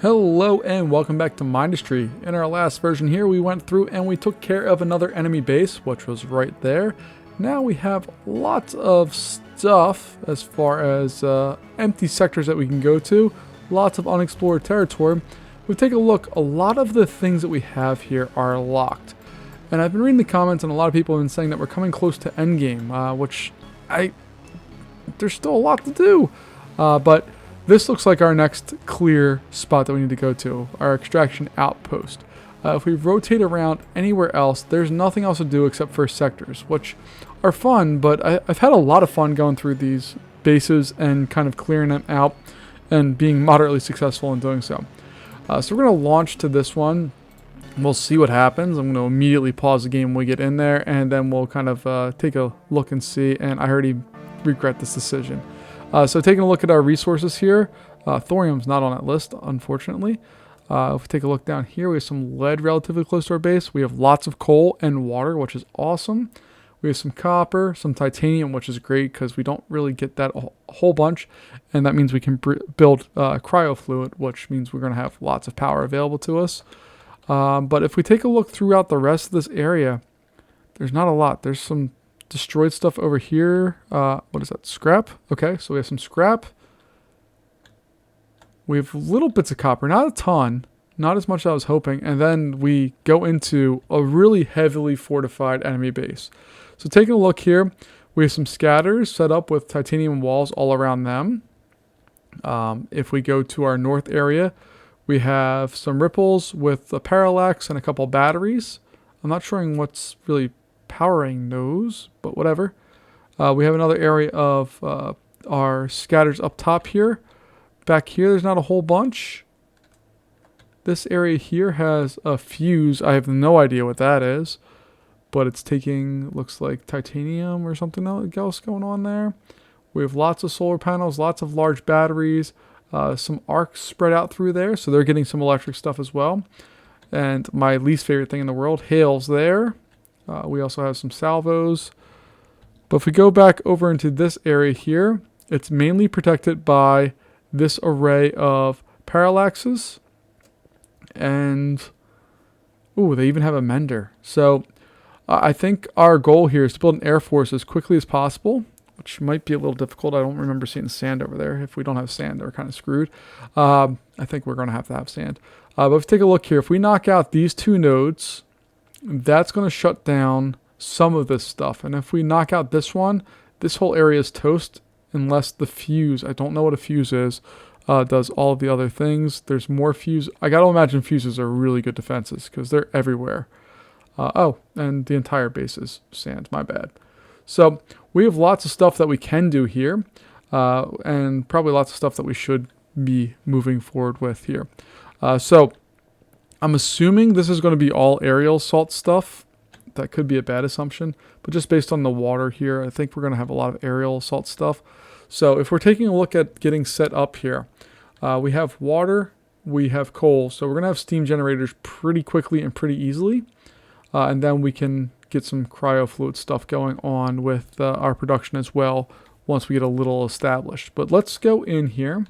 Hello and welcome back to Mindustry. In our last version here, we went through and we took care of another enemy base, which was right there. Now we have lots of stuff as far as empty sectors that we can go to, lots of unexplored territory. We take a look, a lot of the things that we have here are locked. And I've been reading the comments and a lot of people have been saying that we're coming close to endgame, which there's still a lot to do. But this looks like our next clear spot that we need to go to, our extraction outpost. If we rotate around anywhere else, there's nothing else to do except for sectors, which are fun, but I've had a lot of fun going through these bases and kind of clearing them out and being moderately successful in doing so. So we're going to launch to this one. We'll see what happens. I'm going to immediately pause the game when we get in there, and then we'll kind of take a look and see, and I already regret this decision. So taking a look at our resources here, thorium's not on that list, unfortunately. If we take a look down here, we have some lead relatively close to our base. We have lots of coal and water, which is awesome. We have some copper, some titanium, which is great because we don't really get that a whole bunch. And that means we can build cryo fluid, which means we're going to have lots of power available to us. But if we take a look throughout the rest of this area, there's not a lot. There's some destroyed stuff over here. What is that? Scrap? Okay, so we have some scrap. We have little bits of copper, not a ton, not as much as I was hoping. And then we go into a really heavily fortified enemy base. So taking a look here, we have some scatters set up with titanium walls all around them. If we go to our north area, we have some ripples with a parallax and a couple batteries. I'm not sure what's really powering those, but whatever. We have another area of our scatters up top here. Back here, there's not a whole bunch. This area here has a fuse. I have no idea what that is, but it's taking, looks like titanium or something else going on there. We have lots of solar panels, lots of large batteries, some arcs spread out through there, so they're getting some electric stuff as well. And my least favorite thing in the world, hails there. We also have some salvos. But if we go back over into this area here, it's mainly protected by this array of parallaxes. And, ooh, they even have a mender. So I think our goal here is to build an air force as quickly as possible, which might be a little difficult. I don't remember seeing sand over there. If we don't have sand, we're kind of screwed. I think we're going to have sand. But if we take a look here, if we knock out these two nodes, that's going to shut down some of this stuff. And if we knock out this one, this whole area is toast unless the fuse, I don't know what a fuse is, does all of the other things. There's more fuse. I got to imagine fuses are really good defenses because they're everywhere. Oh, and the entire base is sand. My bad. So we have lots of stuff that we can do here, and probably lots of stuff that we should be moving forward with here. So I'm assuming this is going to be all aerial salt stuff. That could be a bad assumption, but just based on the water here, I think we're going to have a lot of aerial salt stuff. So if we're taking a look at getting set up here, we have water, we have coal, so we're going to have steam generators pretty quickly and pretty easily. And then we can get some cryo fluid stuff going on with our production as well once we get a little established. But let's go in here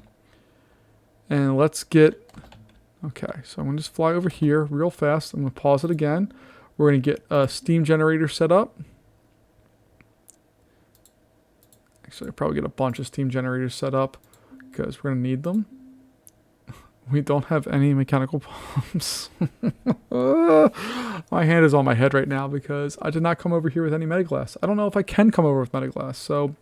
and let's get... Okay, so I'm going to just fly over here real fast. I'm going to pause it again. We're going to get a steam generator set up. Actually, I'll probably get a bunch of steam generators set up because we're going to need them. We don't have any mechanical pumps. My hand is on my head right now because I did not come over here with any metaglass. I don't know if I can come over with metaglass. So,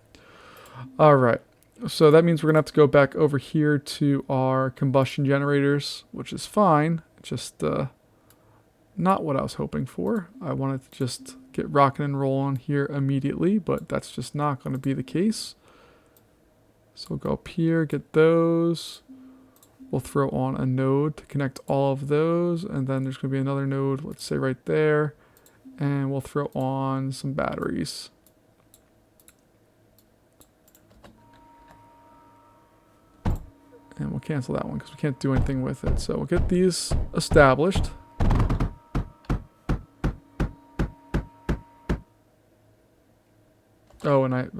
all right. So that means we're going to have to go back over here to our combustion generators, which is fine. Just not what I was hoping for. I wanted to just get rocking and rolling here immediately, but that's just not going to be the case. So we'll go up here, get those. We'll throw on a node to connect all of those, and then there's going to be another node, let's say right there, and we'll throw on some batteries. And we'll cancel that one because we can't do anything with it. So we'll get these established. Oh, and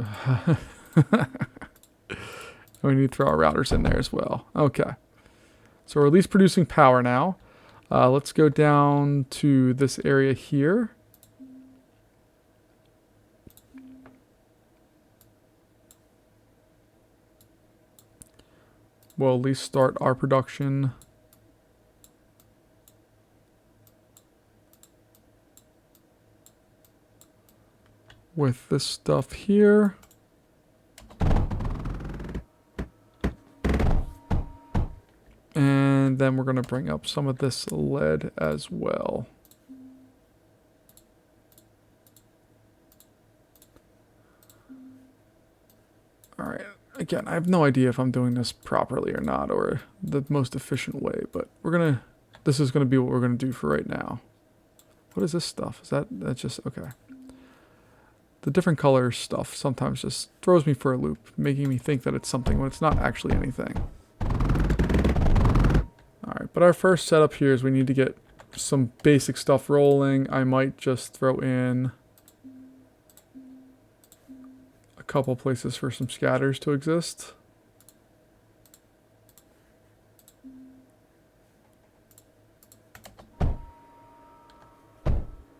we need to throw our routers in there as well. Okay. So we're at least producing power now. Let's go down to this area here. We'll at least start our production. With this stuff here. And then we're going to bring up some of this lead as well. All right. Again, I have no idea if I'm doing this properly or not, or the most efficient way, but this is going to be what we're going to do for right now. What is this stuff? That's just, okay. The different color stuff sometimes just throws me for a loop, making me think that it's something when it's not actually anything. Alright, but our first setup here is we need to get some basic stuff rolling. I might just throw in a couple places for some scatters to exist.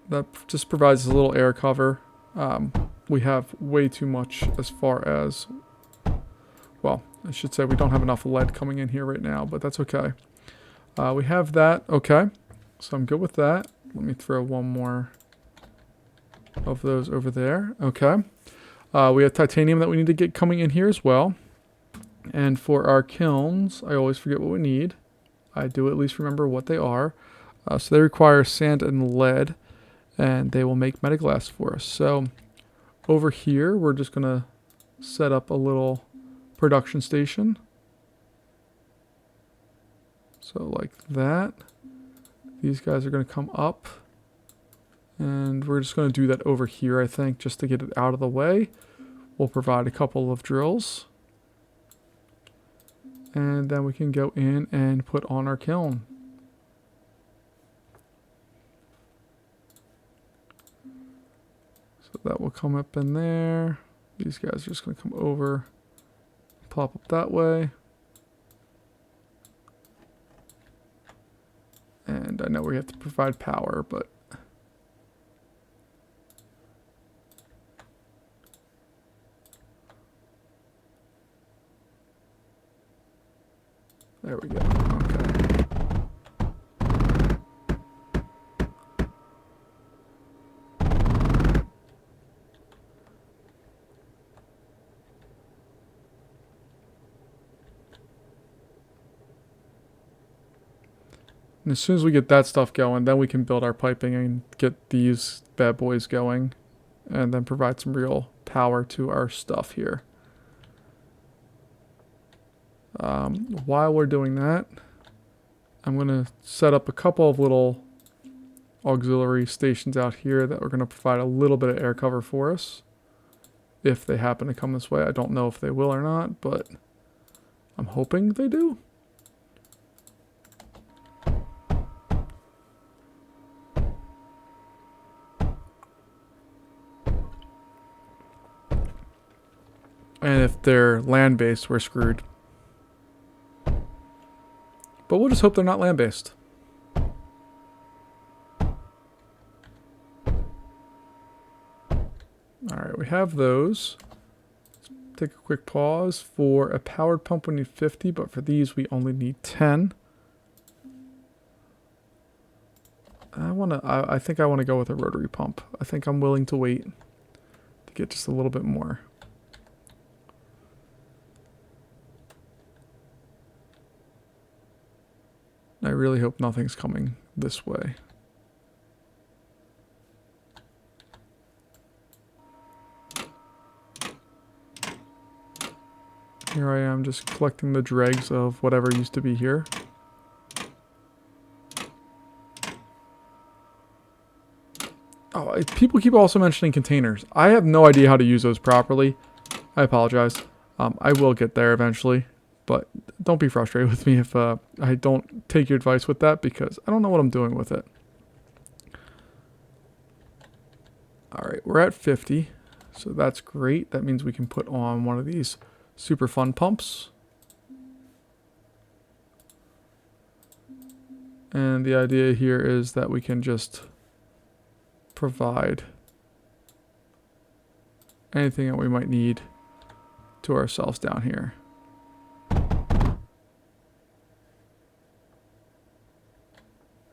That just provides a little air cover. We have way too much as far as, well, I should say we don't have enough lead coming in here right now, but that's okay. We have that, okay, so I'm good with that. Let me throw one more of those over there, okay. We have titanium that we need to get coming in here as well. And for our kilns, I always forget what we need. I do at least remember what they are. So they require sand and lead, and they will make metaglass for us. So over here, we're just going to set up a little production station. So like that. These guys are going to come up. And we're just going to do that over here, I think, just to get it out of the way. We'll provide a couple of drills. And then we can go in and put on our kiln. So that will come up in there. These guys are just going to come over, pop up that way. And I know we have to provide power, but there we go. Okay. And as soon as we get that stuff going, then we can build our piping and get these bad boys going. And then provide some real power to our stuff here. While we're doing that, I'm going to set up a couple of little auxiliary stations out here that are going to provide a little bit of air cover for us. If they happen to come this way. I don't know if they will or not, but I'm hoping they do. And if they're land-based, we're screwed. But we'll just hope they're not land-based. Alright, we have those. Let's take a quick pause. For a powered pump, we need 50, but for these, we only need 10. I think I want to go with a rotary pump. I think I'm willing to wait to get just a little bit more. I really hope nothing's coming this way. Here I am just collecting the dregs of whatever used to be here. Oh, people keep also mentioning containers. I have no idea how to use those properly. I apologize. I will get there eventually. But don't be frustrated with me if I don't take your advice with that, because I don't know what I'm doing with it. Alright, we're at 50. So that's great. That means we can put on one of these super fun pumps. And the idea here is that we can just provide anything that we might need to ourselves down here.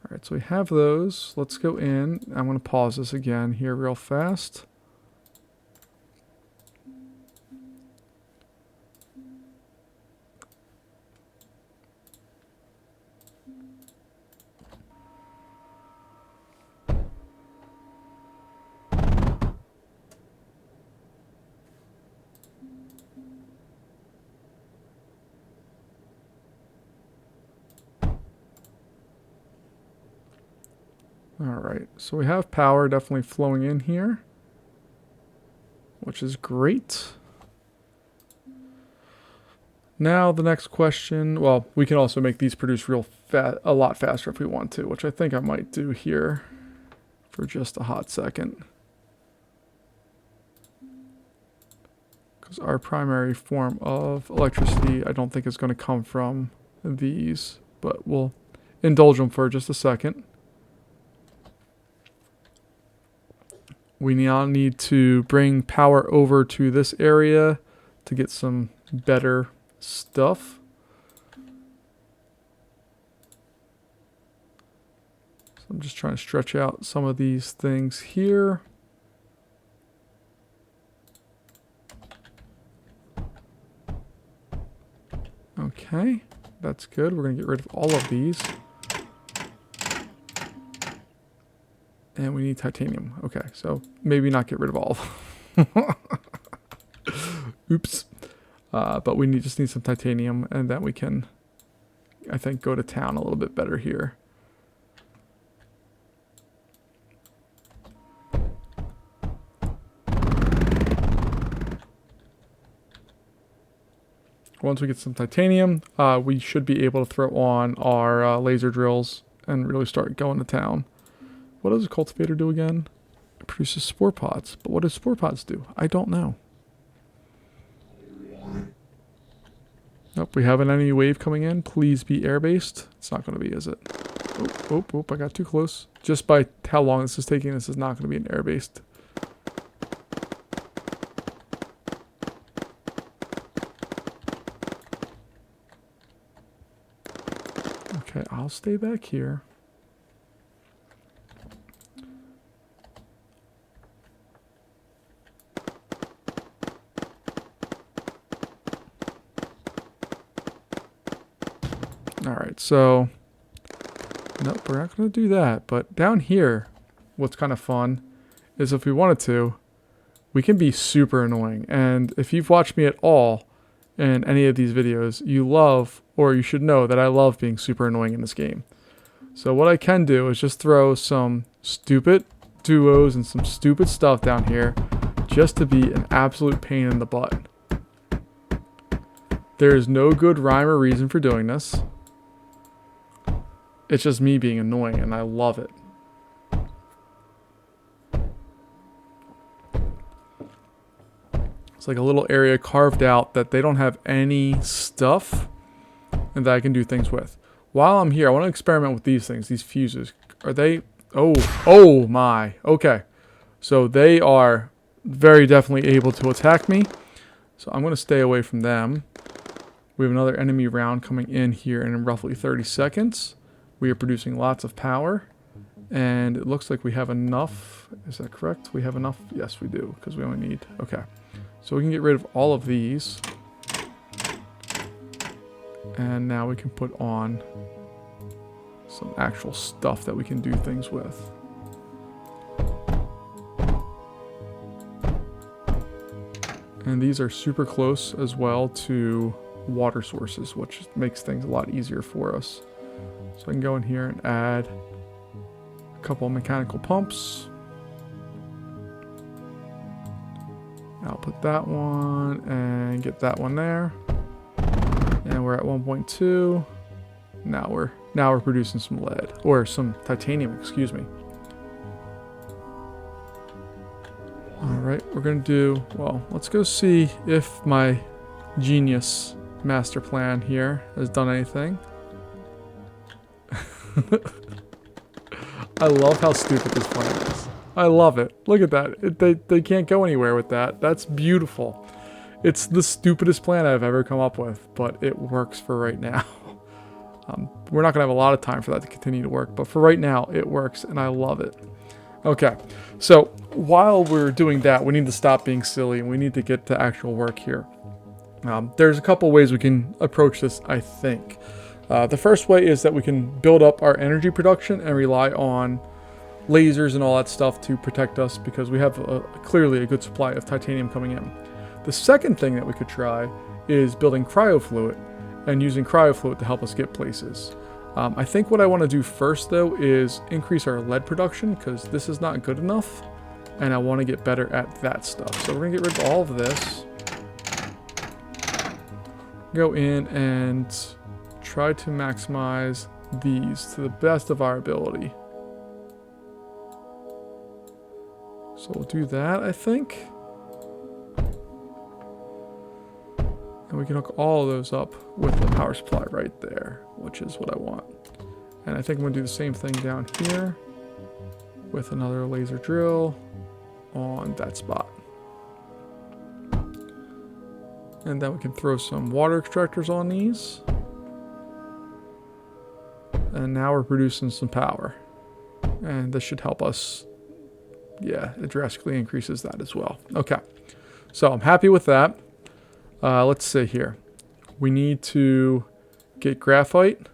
Alright, so we have those. Let's go in. I'm going to pause this again here real fast. Alright, so we have power definitely flowing in here, which is great. Now the next question, well, we can also make these produce a lot faster if we want to, which I think I might do here for just a hot second. Because our primary form of electricity I don't think is going to come from these, but we'll indulge them for just a second. We now need to bring power over to this area to get some better stuff. So I'm just trying to stretch out some of these things here. Okay, that's good. We're going to get rid of all of these. And we need titanium. Okay, so maybe not get rid of all of them. Oops. But we just need some titanium, and then we can, I think, go to town a little bit better here. Once we get some titanium, we should be able to throw on our laser drills and really start going to town. What does a cultivator do again? It produces spore pods. But what do spore pods do? I don't know. Nope, we have an enemy wave coming in. Please be air-based. It's not going to be, is it? Oh, I got too close. Just by how long this is taking, this is not going to be an air-based. Okay, I'll stay back here. Alright, so nope, we're not going to do that. But down here, what's kind of fun is if we wanted to, we can be super annoying. And if you've watched me at all in any of these videos, you love, or you should know that I love being super annoying in this game. So what I can do is just throw some stupid duos and some stupid stuff down here just to be an absolute pain in the butt. There is no good rhyme or reason for doing this. It's just me being annoying, and I love it. It's like a little area carved out that they don't have any stuff and that I can do things with. While I'm here, I want to experiment with these things, these fuses. Are they... Oh my. Okay. So they are very definitely able to attack me. So I'm going to stay away from them. We have another enemy round coming in here in roughly 30 seconds. We are producing lots of power, and it looks like we have enough. Is that correct? We have enough? Yes, we do, because we only need... Okay. So we can get rid of all of these. And now we can put on some actual stuff that we can do things with. And these are super close as well to water sources, which makes things a lot easier for us. So I can go in here and add a couple of mechanical pumps. I'll put that one and get that one there. And we're at 1.2. Now we're producing some lead, or some titanium, excuse me. Alright, we're gonna do, well, let's go see if my genius master plan here has done anything. I love how stupid this plan is. I love it. Look at that. They can't go anywhere with that. That's beautiful. It's the stupidest plan I've ever come up with, but it works for right now. We're not going to have a lot of time for that to continue to work, but for right now, it works, and I love it. Okay, so while we're doing that, we need to stop being silly, and we need to get to actual work here. There's a couple ways we can approach this, I think. The first way is that we can build up our energy production and rely on lasers and all that stuff to protect us because we have clearly a good supply of titanium coming in. The second thing that we could try is building cryofluid and using cryofluid to help us get places. I think what I want to do first, though, is increase our lead production because this is not good enough, and I want to get better at that stuff. So we're going to get rid of all of this. Go in and try to maximize these to the best of our ability. So we'll do that, I think. And we can hook all of those up with the power supply right there, which is what I want. And I think I'm going to do the same thing down here with another laser drill on that spot. And then we can throw some water extractors on these. And now we're producing some power. And this should help us. Yeah, it drastically increases that as well. Okay, so I'm happy with that. Let's see here. We need to get graphite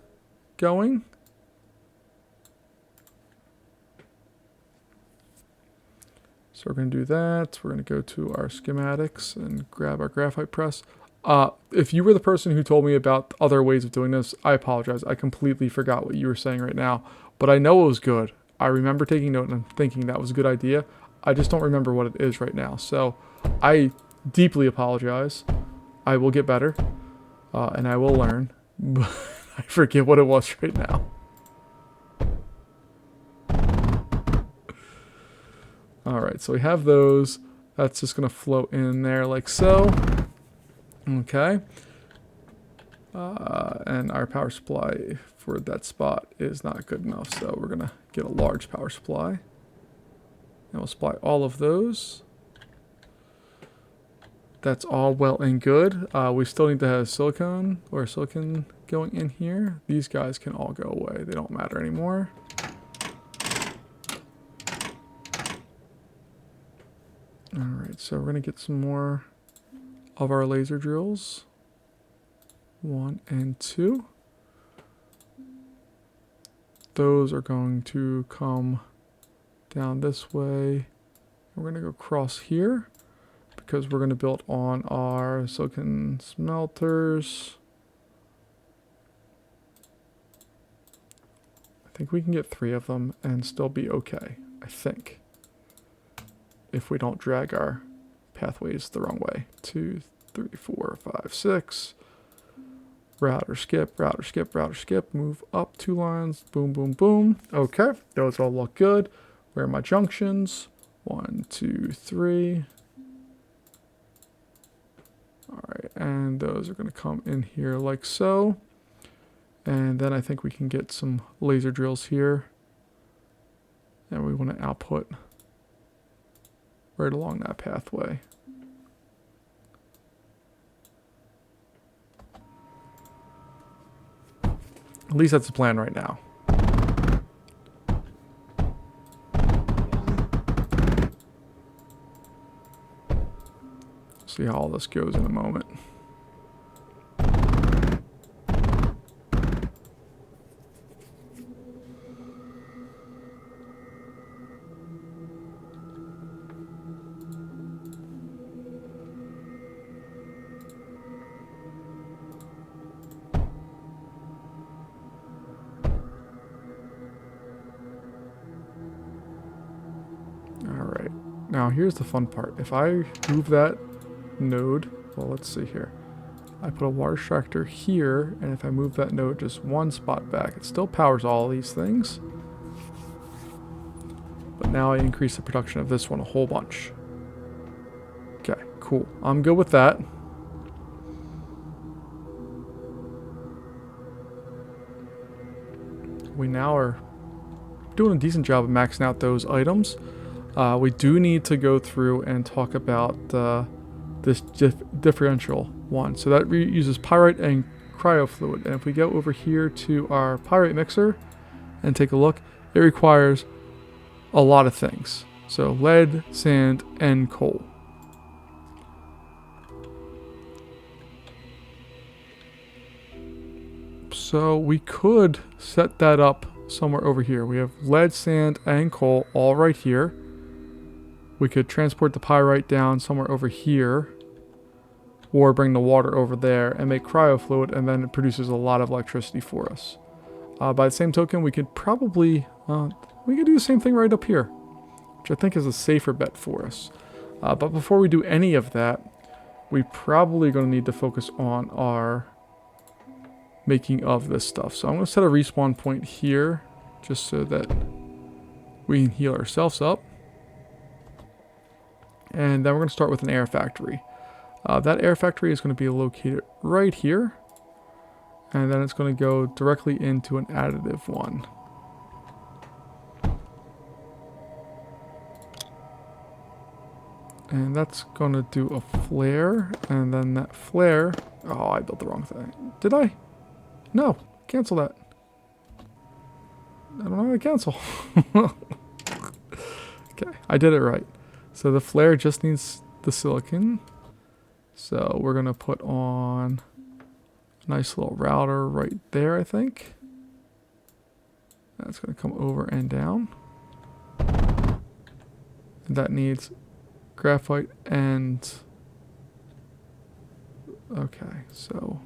going. So we're going to do that. We're going to go to our schematics and grab our graphite press. If you were the person who told me about other ways of doing this, I apologize. I completely forgot what you were saying right now. But I know it was good. I remember taking note and thinking that was a good idea. I just don't remember what it is right now. So I deeply apologize. I will get better. And I will learn. But I forget what it was right now. Alright, so we have those. That's just going to float in there like so. Okay. And our power supply for that spot is not good enough, so we're going to get a large power supply. And we'll supply all of those. That's all well and good. We still need to have silicon going in here. These guys can all go away. They don't matter anymore. Alright, so we're going to get some more of our laser drills. 1 and 2. Those are going to come down this way. We're going to go across here because we're going to build on our silicon smelters. I think we can get 3 of them and still be okay, I think. If we don't drag our pathways the wrong way. 2, 3, 4, 5, 6. Router skip, router skip, router skip. Move up 2 lines. Boom, boom, boom. Okay, those all look good. Where are my junctions? 1, 2, 3. Alright, and those are going to come in here like so. And then I think we can get some laser drills here. And we want to output right along that pathway. At least that's the plan right now. See how all this goes in a moment. Alright, now here's the fun part. If I move that node, well, let's see here. I put a water extractor here, and if I move that node just 1 spot back, it still powers all these things. But now I increase the production of this one a whole bunch. Okay, cool. I'm good with that. we now are doing a decent job of maxing out those items. We do need to go through and talk about this differential one. So that uses pyrite and cryofluid. And if we go over here to our pyrite mixer and take a look, it requires a lot of things. So lead, sand, and coal. So we could set that up somewhere over here. We have lead, sand, and coal all right here. We could transport the pyrite down somewhere over here, or bring the water over there and make cryofluid, and then it produces a lot of electricity for us. By the same token, we could probably we could do the same thing right up here, which I think is a safer bet for us. But before we do any of that, we probably going to need to focus on our making of this stuff. So I'm going to set a respawn point here just so that we can heal ourselves up. And then we're going to start with an air factory. That air factory is going to be located right here. And then it's going to go directly into an additive one. And that's going to do a flare. And then that flare... Oh, I built the wrong thing. Did I? No. Cancel that. I don't know how to cancel. Okay, I did it right. So the flare just needs the silicon. So we're going to put on a nice little router right there, I think. That's going to come over and down. And that needs graphite and... Okay, so...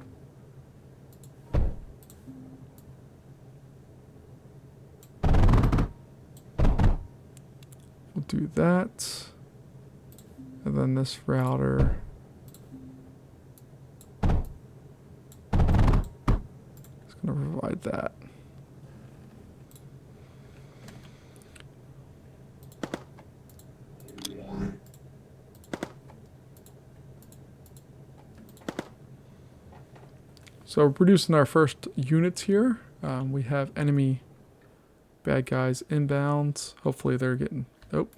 We'll do that. And then this router... is going to provide that. So we're producing our first units here. We have enemy bad guys inbound. Hopefully they're getting... Oh.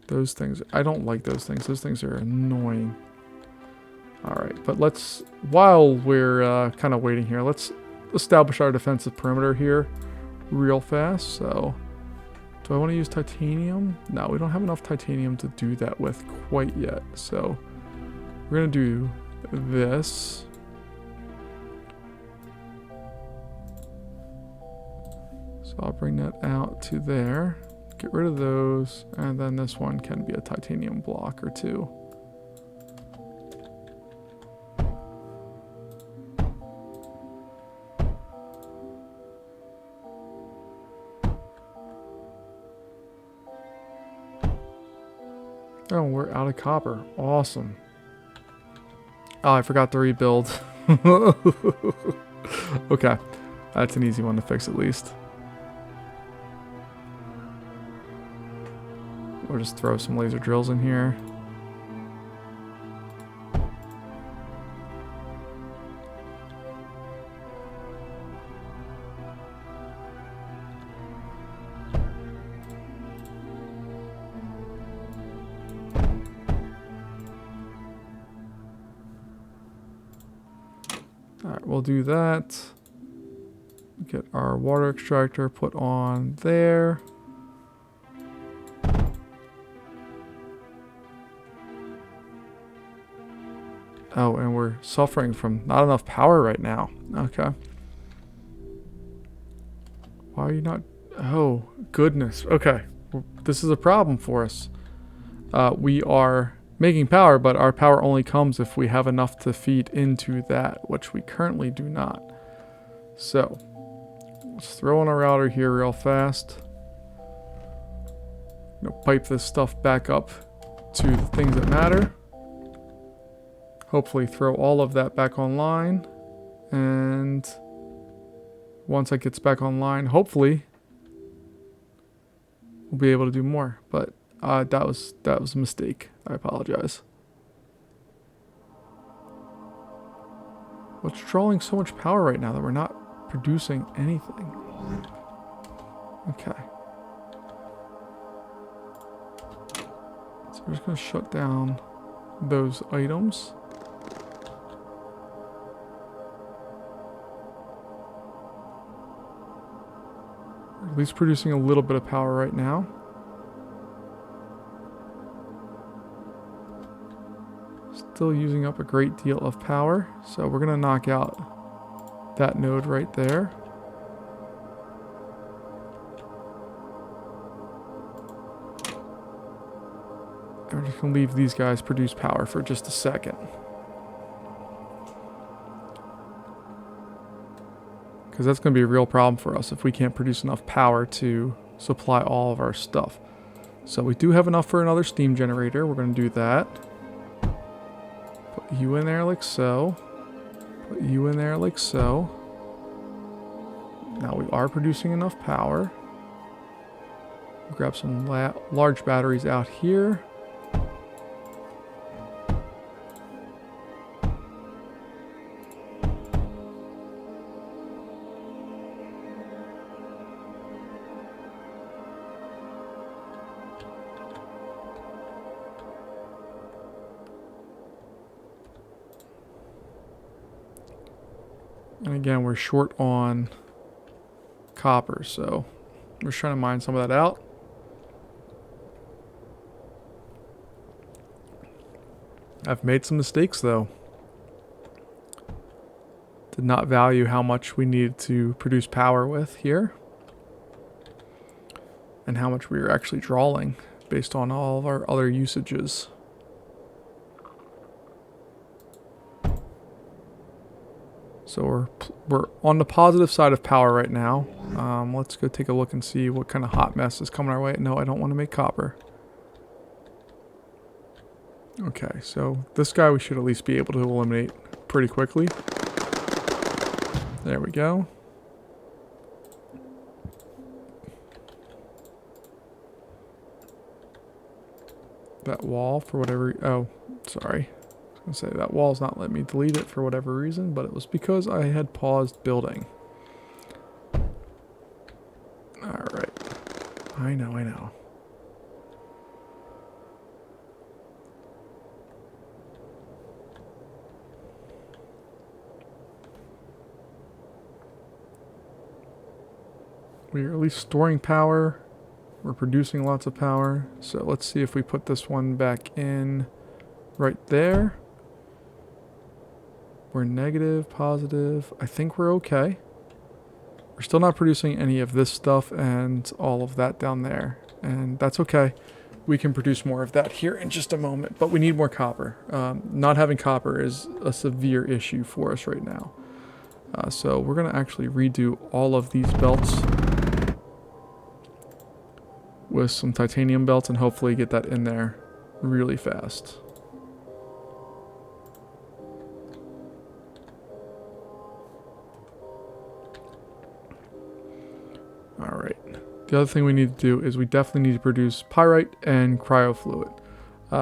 Those things... I don't like those things. Those things are annoying. Alright, but let's... While we're kind of waiting here, let's establish our defensive perimeter here real fast. So... Do I want to use titanium? No, we don't have enough titanium to do that with quite yet. So... We're going to do this. So I'll bring that out to there. Get rid of those. And then this one can be a titanium block or two. Oh, we're out of copper. Awesome. Oh, I forgot to rebuild. Okay. That's an easy one to fix at least. We'll just throw some laser drills in here. Alright, we'll do that. Get our water extractor put on there. Oh, and we're suffering from not enough power right now. Okay. Why are you not... Oh, goodness. Okay. This is a problem for us. We are making power, but our power only comes if we have enough to feed into that, which we currently do not. So, let's throw in a router here real fast. I'm gonna pipe this stuff back up to the things that matter. Hopefully throw all of that back online. And once it gets back online, hopefully we'll be able to do more. But that was a mistake. I apologize. What's drawing so much power right now that we're not producing anything? Okay. So we're just going to shut down those items. We're at least producing a little bit of power right now. Still using up a great deal of power, so we're going to knock out that node right there. And we're just going to leave these guys produce power for just a second. Because that's going to be a real problem for us if we can't produce enough power to supply all of our stuff. So we do have enough for another steam generator. We're going to do that. Put you in there like so. Put you in there like so. Now we are producing enough power. Grab some large batteries out here. And again, we're short on copper, so we're just trying to mine some of that out. I've made some mistakes though. Did not value how much we needed to produce power with here. And how much we were actually drawing based on all of our other usages. So we're on the positive side of power right now. Let's go take a look and see what kind of hot mess is coming our way. No, I don't want to make copper. Okay, so this guy we should at least be able to eliminate pretty quickly. There we go. That wall for whatever... Oh, sorry. I was going to say, that wall's not letting me delete it for whatever reason, but it was because I had paused building. Alright. I know. We are at least storing power. We're producing lots of power. So let's see if we put this one back in right there. We're negative, positive. I think we're okay. We're still not producing any of this stuff and all of that down there. And that's okay. We can produce more of that here in just a moment. But we need more copper. Not having copper is a severe issue for us right now. So we're going to actually redo all of these belts with some titanium belts and hopefully get that in there really fast. Alright, the other thing we need to do is we definitely need to produce pyrite and cryofluid.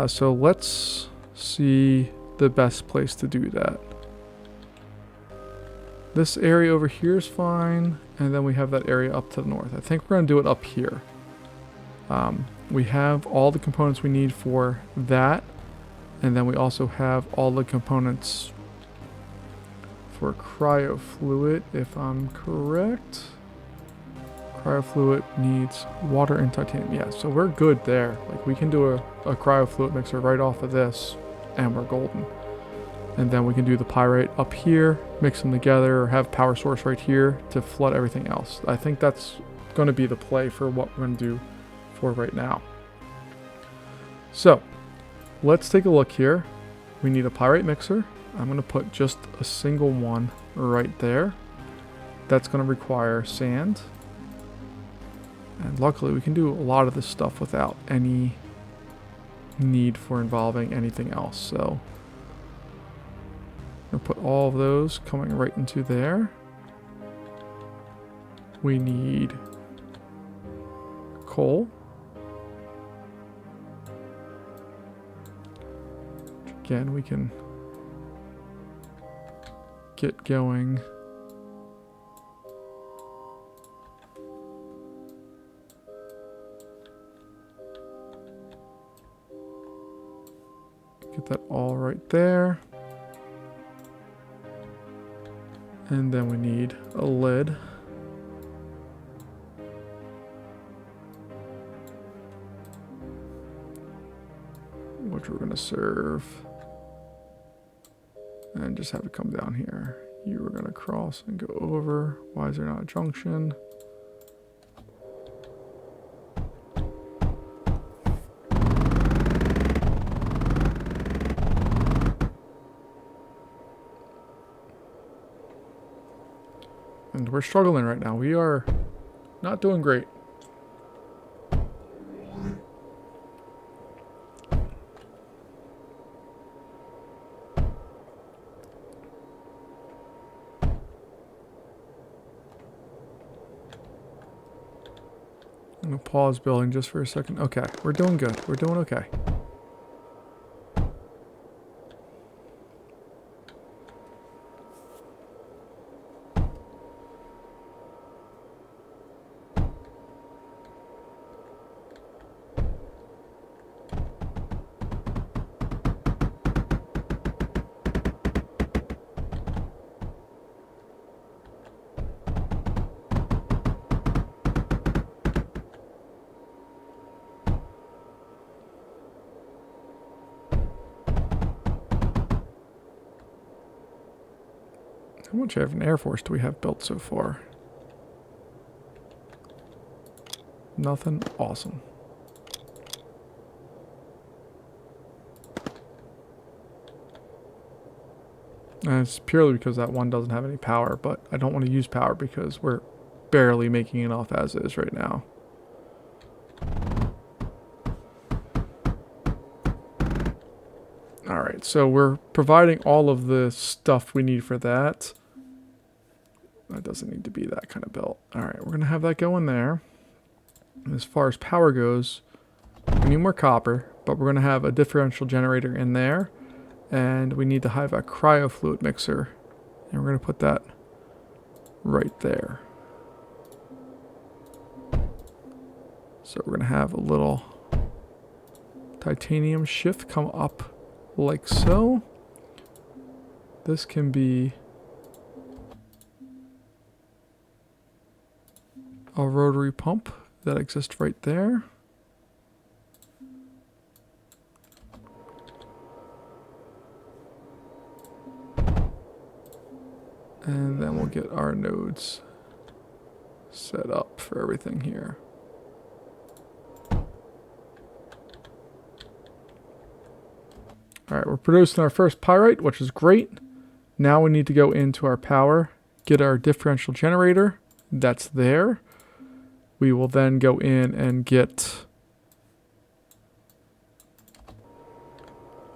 So let's see the best place to do that. This area over here is fine, and then we have that area up to the north. I think we're going to do it up here. We have all the components we need for that, and then we also have all the components for cryofluid, if I'm correct. Cryofluid needs water and titanium. Yeah, so we're good there. Like, we can do a cryofluid mixer right off of this, and we're golden. And then we can do the pyrite up here, mix them together, or have power source right here to flood everything else. I think that's going to be the play for what we're going to do for right now. So, let's take a look here. We need a pyrite mixer. I'm going to put just a single one right there. That's going to require sand. And luckily we can do a lot of this stuff without any need for involving anything else. So I'm going to put all of those coming right into there. We need coal. Again, we can get going. Get that all right there. And then we need a lid. Which we're going to serve. And just have it come down here. You are going to cross and go over. Why is there not a junction? And we're struggling right now. We are not doing great. I'm going to pause building just for a second. Okay, we're doing good. We're doing okay. How much of an Air Force do we have built so far? Nothing. Awesome. And it's purely because that one doesn't have any power, but I don't want to use power because we're barely making enough as is right now. Alright, so we're providing all of the stuff we need for that. That doesn't need to be that kind of belt. Alright, we're going to have that go in there. And as far as power goes, we need more copper, but we're going to have a differential generator in there. And we need to have a cryo fluid mixer. And we're going to put that right there. So we're going to have a little titanium shift come up like so. This can be a rotary pump that exists right there. And then we'll get our nodes set up for everything here. Alright, we're producing our first pyrite, which is great. Now we need to go into our power, get our differential generator. That's there. We will then go in and get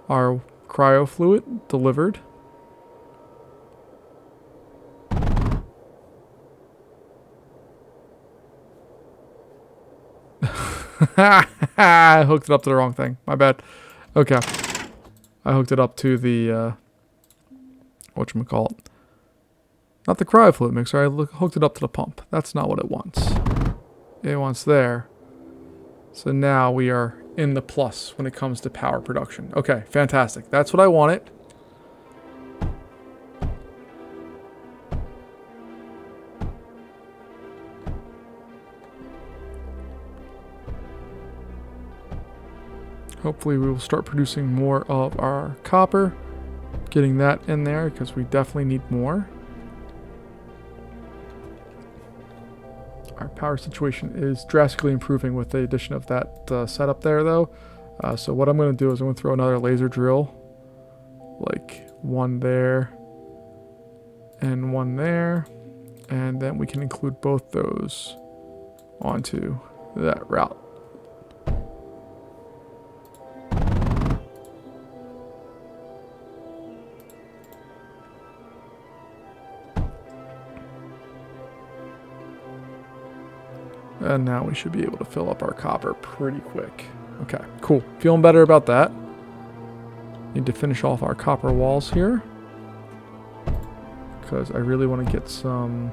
our cryo fluid delivered. I hooked it up to the wrong thing. My bad. Okay. I hooked it up to the, whatchamacallit. Not the cryo fluid mixer. I hooked it up to the pump. That's not what it wants. It wants there. So now we are in the plus when it comes to power production. Okay, fantastic. That's what I wanted. Hopefully we will start producing more of our copper. Getting that in there because we definitely need more. Our power situation is drastically improving with the addition of that setup there though. So what I'm going to do is I'm going to throw another laser drill. Like one there and one there. And then we can include both those onto that route. And now we should be able to fill up our copper pretty quick. Okay, cool. Feeling better about that. Need to finish off our copper walls here. because I really want to get some.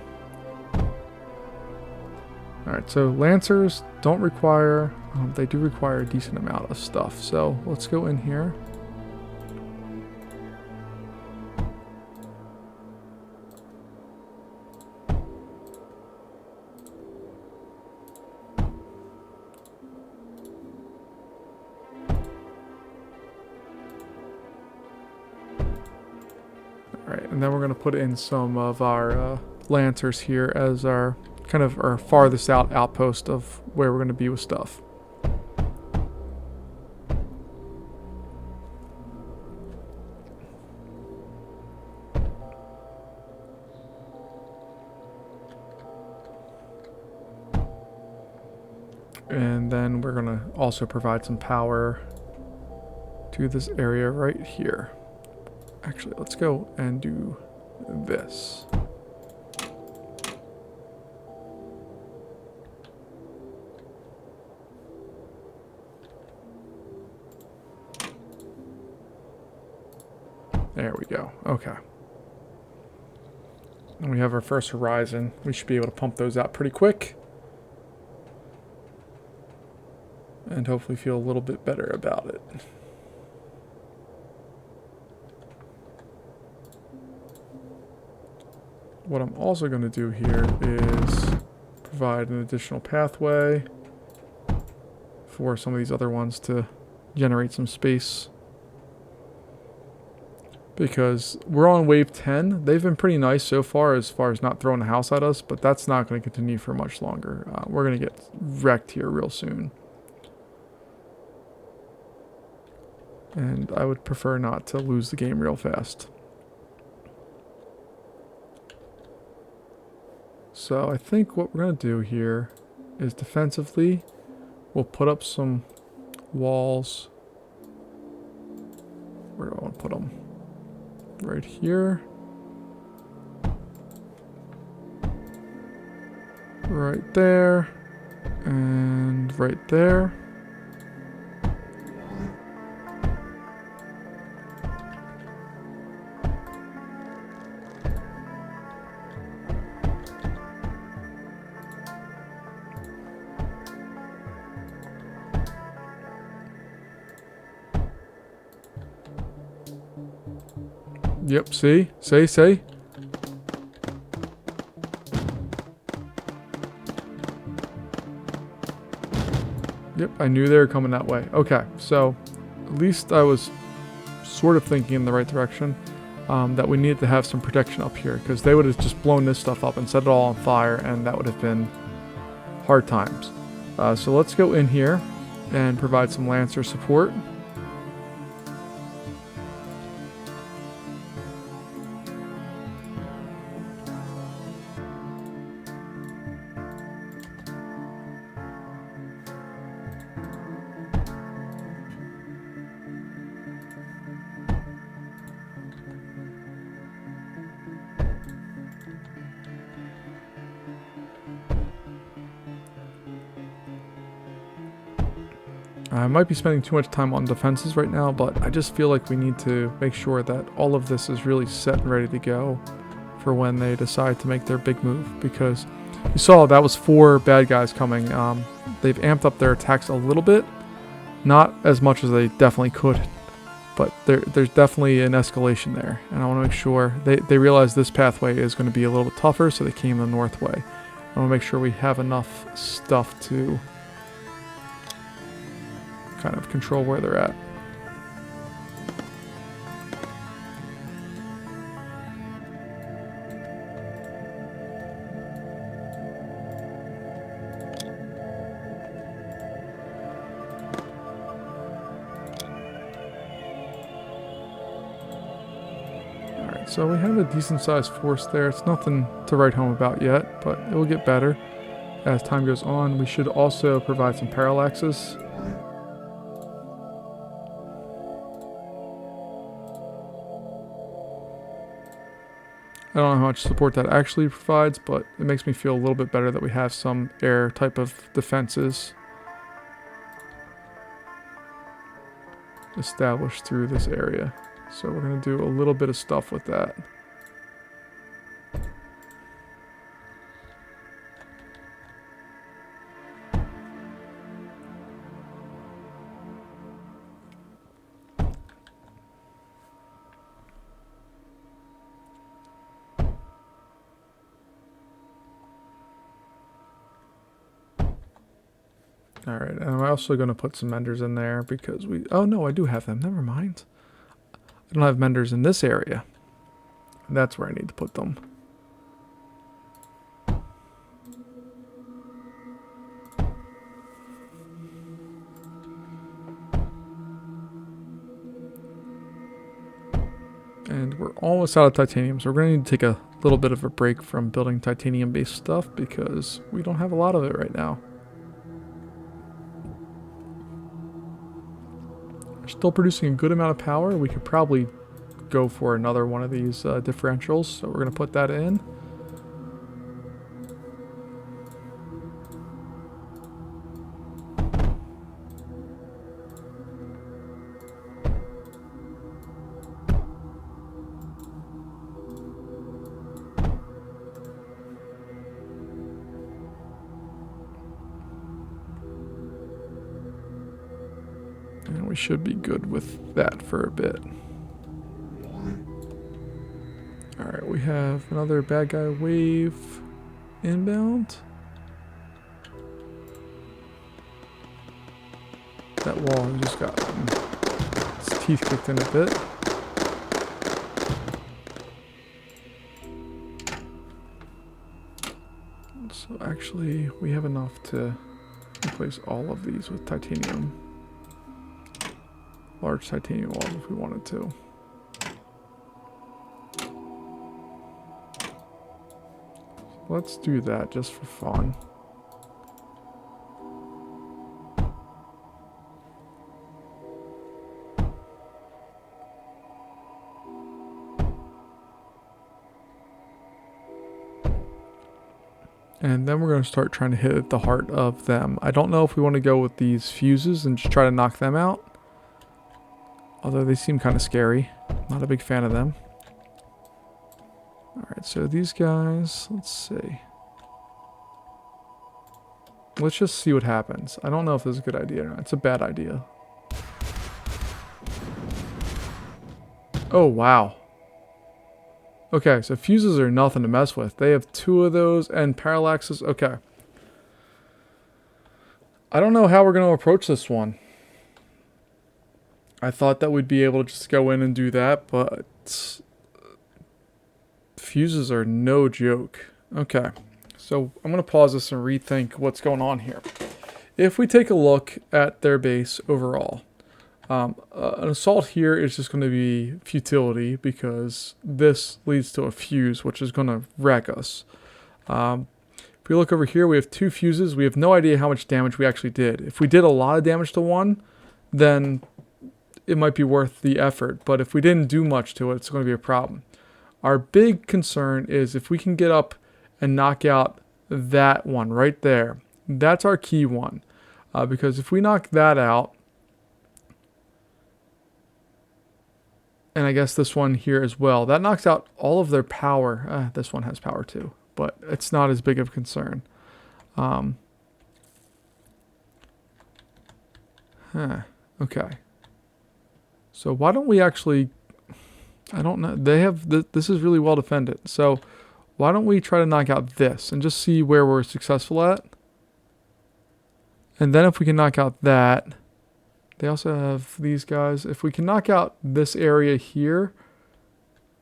Alright, so Lancers don't require, they do require a decent amount of stuff. So let's go in here. Alright, and then we're going to put in some of our Lancers here as our kind of our farthest out outpost of where we're going to be with stuff. And then we're going to also provide some power to this area right here. Actually, let's go and do this. There we go. Okay. And we have our first horizon. We should be able to pump those out pretty quick. And hopefully feel a little bit better about it. What I'm also going to do here is provide an additional pathway for some of these other ones to generate some space. Because we're on wave 10. They've been pretty nice so far as not throwing a house at us, but that's not going to continue for much longer. We're going to get wrecked here real soon. And I would prefer not to lose the game real fast. So I think what we're going to do here is defensively, we'll put up some walls. Where do I want to put them? Right here. Right there. And right there. Yep, see? Say. Yep, I knew they were coming that way. Okay, so at least I was sort of thinking in the right direction. That we needed to have some protection up here, because they would have just blown this stuff up and set it all on fire, and that would have been hard times. So let's go in here and provide some Lancer support. I might be spending too much time on defenses right now, but I just feel like we need to make sure that all of this is really set and ready to go for when they decide to make their big move. Because you saw that was 4 bad guys coming. They've amped up their attacks a little bit. Not as much as they definitely could, but there's definitely an escalation there. And I want to make sure they realize this pathway is going to be a little bit tougher, so they came the north way. I want to make sure we have enough stuff to kind of control where they're at. Alright, so we have a decent sized force there. It's nothing to write home about yet, but it will get better as time goes on. We should also provide some parallaxes. I don't know how much support that actually provides, but it makes me feel a little bit better that we have some air type of defenses established through this area. So we're going to do a little bit of stuff with that. Alright, and I'm also going to put some menders in there because we... Oh, no, I do have them. Never mind. I don't have menders in this area. That's where I need to put them. And we're almost out of titanium, so we're going to need to take a little bit of a break from building titanium-based stuff because we don't have a lot of it right now. We're still producing a good amount of power. We could probably go for another one of these differentials, so we're going to put that in. And we should be good with that for a bit. Alright, we have another bad guy wave inbound. That wall just got its teeth kicked in a bit. So actually, we have enough to replace all of these with titanium. Large titanium walls if we wanted to. Let's do that just for fun. And then we're going to start trying to hit at the heart of them. I don't know if we want to go with these fuses and just try to knock them out. Although they seem kind of scary. Not a big fan of them. Alright, so these guys, let's see. Let's just see what happens. I don't know if this is a good idea or not. It's a bad idea. Oh, wow. Okay, so fuses are nothing to mess with. They have 2 of those and parallaxes. Okay. I don't know how we're going to approach this one. I thought that we'd be able to just go in and do that, but fuses are no joke. Okay, so I'm going to pause this and rethink what's going on here. If we take a look at their base overall, an assault here is just going to be futility because this leads to a fuse, which is going to wreck us. If we look over here, we have 2 fuses. We have no idea how much damage we actually did. If we did a lot of damage to one, then it might be worth the effort. But if we didn't do much to it, it's going to be a problem. Our big concern is if we can get up and knock out that one right there. That's our key one. Because if we knock that out, and I guess this one here as well, that knocks out all of their power. This one has power too, but it's not as big of a concern. Okay. So why don't we actually... I don't know. They have... This is really well defended. So why don't we try to knock out this and just see where we're successful at? And then if we can knock out that... They also have these guys. If we can knock out this area here,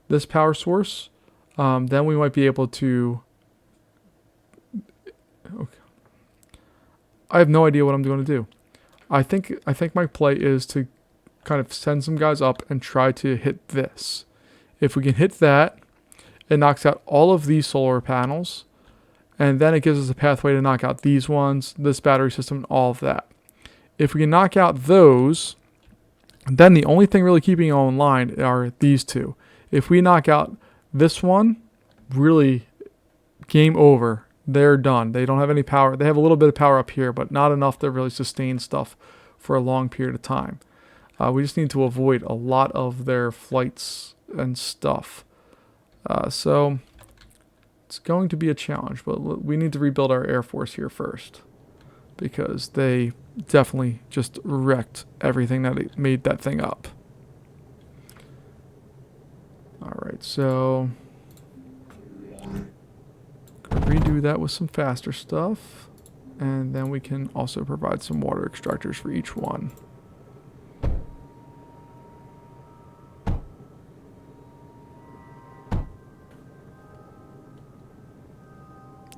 this power source, then we might be able to... Okay. I have no idea what I'm going to do. I think my play is to kind of send some guys up and try to hit this. If we can hit that, it knocks out all of these solar panels, and then it gives us a pathway to knock out these ones, this battery system, and all of that. If we can knock out those, then the only thing really keeping it online are these 2. If we knock out this one, really game over. They're done. They don't have any power. They have a little bit of power up here, but not enough to really sustain stuff for a long period of time. We just need to avoid a lot of their flights and stuff. So it's going to be a challenge, but we need to rebuild our Air Force here first, because they definitely just wrecked everything that made that thing up. Alright, so gonna redo that with some faster stuff. And then we can also provide some water extractors for each one.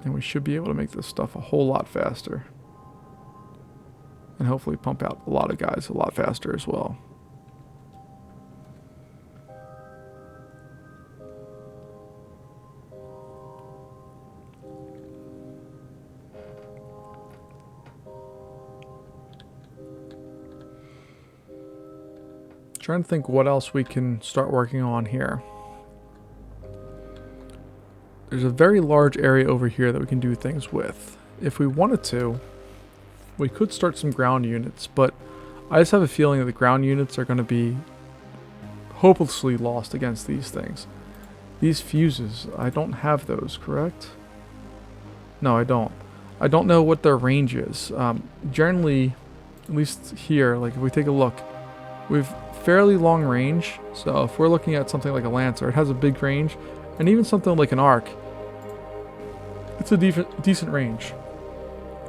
And we should be able to make this stuff a whole lot faster. And hopefully pump out a lot of guys a lot faster as well. Trying to think what else we can start working on here. There's a very large area over here that we can do things with. If we wanted to, we could start some ground units, but I just have a feeling that the ground units are going to be hopelessly lost against these things. These fuses, I don't have those, correct? No, I don't. I don't know what their range is. Generally, at least here, like if we take a look, we've fairly long range. So if we're looking at something like a Lancer, it has a big range, and even something like an Arc, it's a decent range.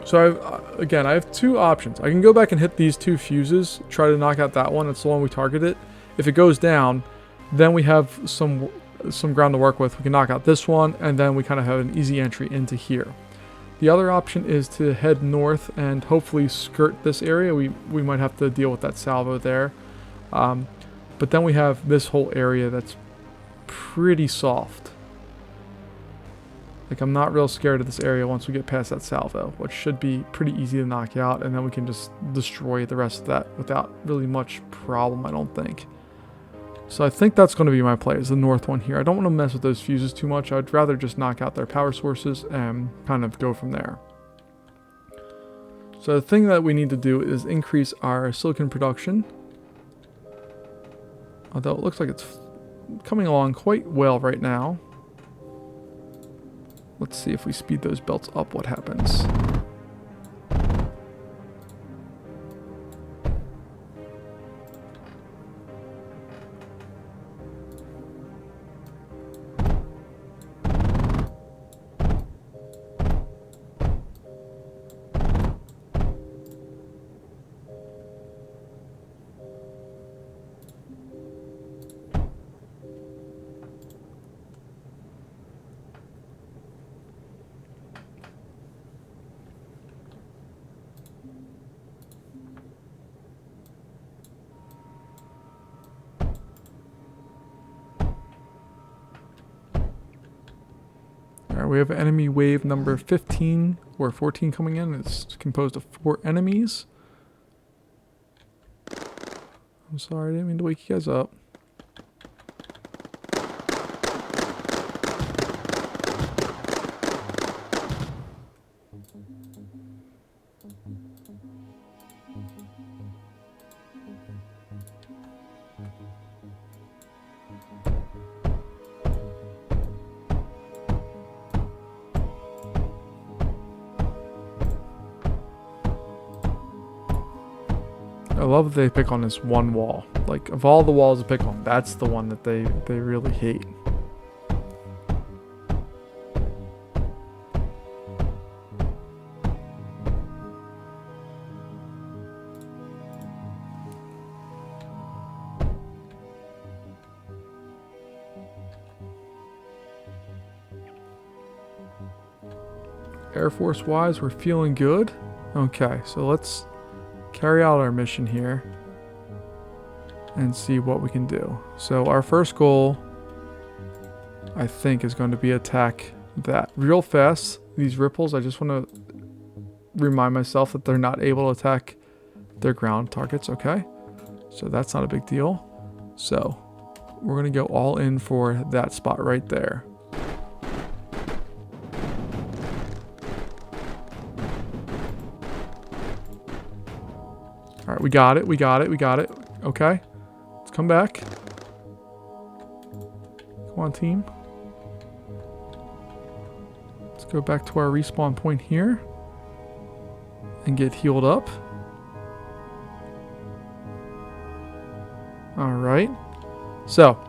So again, I have two options. I can go back and hit these two fuses, try to knock out that one. It's the one we targeted. If it goes down, then we have some ground to work with. We can knock out this one, and then we kind of have an easy entry into here. The other option is to head north and hopefully skirt this area. We might have to deal with that salvo there. But then we have this whole area that's pretty soft. Like, I'm not real scared of this area once we get past that salvo, which should be pretty easy to knock out, and then we can just destroy the rest of that without really much problem, I don't think. So I think that's going to be my play, is the north one here. I don't want to mess with those fuses too much. I'd rather just knock out their power sources and kind of go from there. So the thing that we need to do is increase our silicon production. Although it looks like it's coming along quite well right now. Let's see if we speed those belts up, what happens. Alright, we have enemy wave number 15 or 14 coming in. It's composed of 4 enemies. I'm sorry, I didn't mean to wake you guys up. I love that they pick on this one wall. Like, of all the walls to pick on, that's the one that they really hate. Air Force wise, we're feeling good. Okay, so let's carry out our mission here and see what we can do. So our first goal, I think, is going to be attack that real fast. These ripples, I just want to remind myself that they're not able to attack their ground targets. Okay, so that's not a big deal. So we're going to go all in for that spot right there. Alright, we got it, we got it, we got it. Okay. Let's come back. Come on, team. Let's go back to our respawn point here. And get healed up. Alright. So,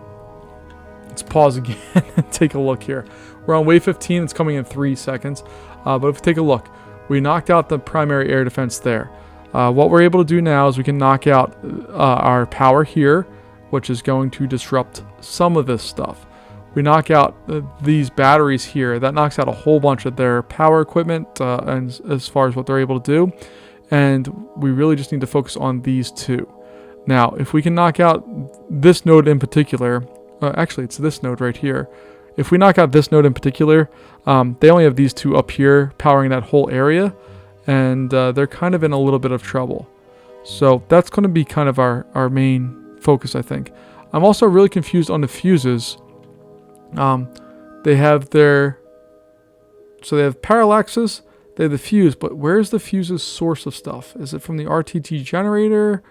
let's pause again and take a look here. We're on wave 15. It's coming in 3 seconds. But if we take a look, We knocked out the primary air defense there. What we're able to do now is we can knock out our power here, which is going to disrupt some of this stuff. We knock out these batteries here. That knocks out a whole bunch of their power equipment and as far as what they're able to do. And we really just need to focus on these two. Now, if we can knock out this node in particular, actually it's this node right here. If we knock out this node in particular, they only have these two up here powering that whole area. And they're kind of in a little bit of trouble. So that's going to be kind of our main focus, I think. I'm also really confused on the fuses. They have so they have parallaxes, they have the fuse, but where's the fuse's source of stuff? Is it from the RTT generator?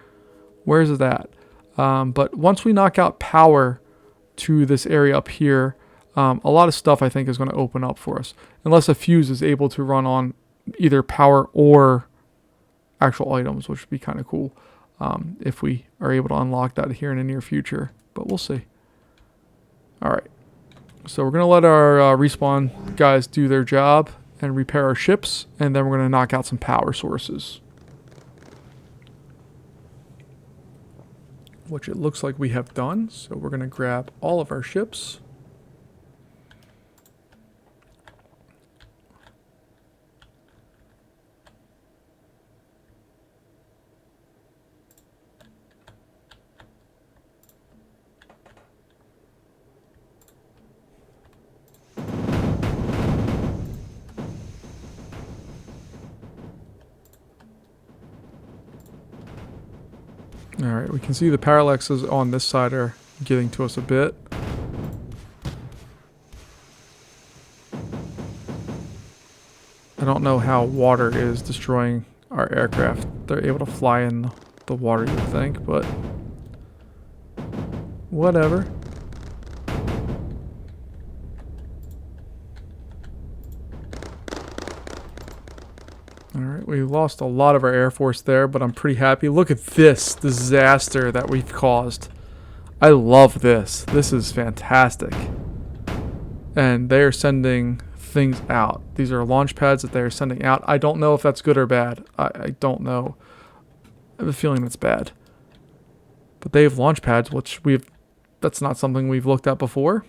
Where is it at? But once we knock out power to this area up here, a lot of stuff I think is going to open up for us. Unless a fuse is able to run on either power or actual items, which would be kind of cool if we are able to unlock that here in the near future. But we'll see. Alright. So we're going to let our respawn guys do their job and repair our ships, and then we're going to knock out some power sources. Which it looks like we have done. So we're going to grab all of our ships. Alright, we can see the parallaxes on this side are getting to us a bit. I don't know how water is destroying our aircraft. They're able to fly in the water, you'd think, but whatever. Alright, we lost a lot of our Air Force there, but I'm pretty happy. Look at this disaster that we've caused. I love this. This is fantastic. And they are sending things out. These are launch pads that they are sending out. I don't know if that's good or bad. I don't know. I have a feeling it's bad. But they have launch pads, which that's not something we've looked at before.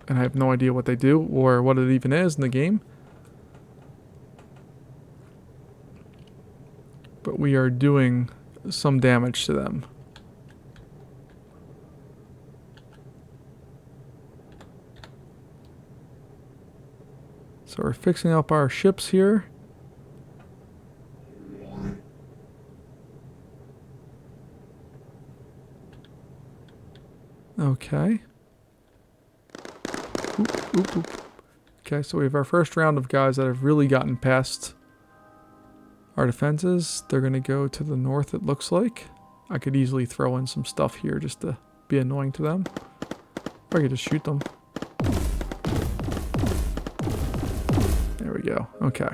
And I have no idea what they do or what it even is in the game. But we are doing some damage to them. So we're fixing up our ships here. Okay. Oop, oop, oop. Okay, so we have our first round of guys that have really gotten past our defenses. They're going to go to the north, it looks like. I could easily throw in some stuff here just to be annoying to them. Or I could just shoot them. There we go. Okay.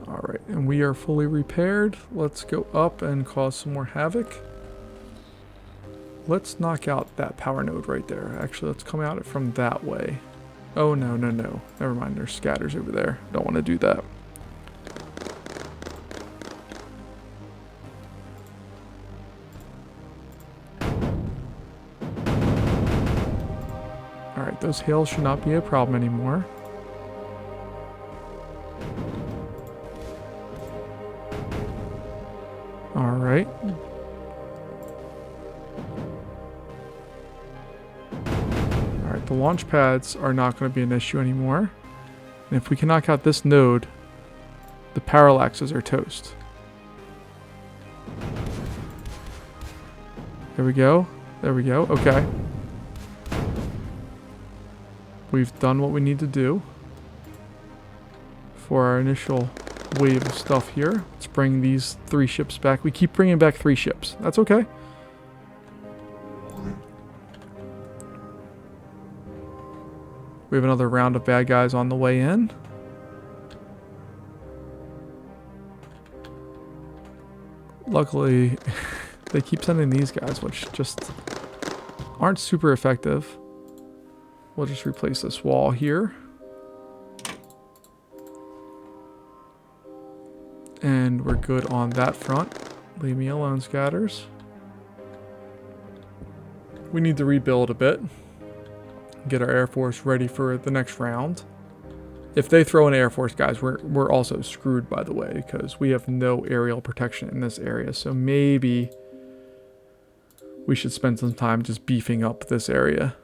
Alright, and we are fully repaired. Let's go up and cause some more havoc. Let's knock out that power node right there. Actually, let's come at it from that way. Oh, no, no, no. Never mind, there's scatters over there. Don't want to do that. Alright, those hails should not be a problem anymore. Alright. Alright, the launch pads are not going to be an issue anymore. And if we can knock out this node, the parallaxes are toast. There we go. There we go. Okay. We've done what we need to do for our initial wave of stuff here. Let's bring these 3 ships back. We keep bringing back 3 ships. That's okay. We have another round of bad guys on the way in. luckily, they keep sending these guys, which just aren't super effective. We'll just replace this wall here. And we're good on that front. Leave me alone, scatters. We need to rebuild a bit. Get our Air Force ready for the next round. If they throw in Air Force, guys, we're also screwed, by the way, because we have no aerial protection in this area. So maybe we should spend some time just beefing up this area.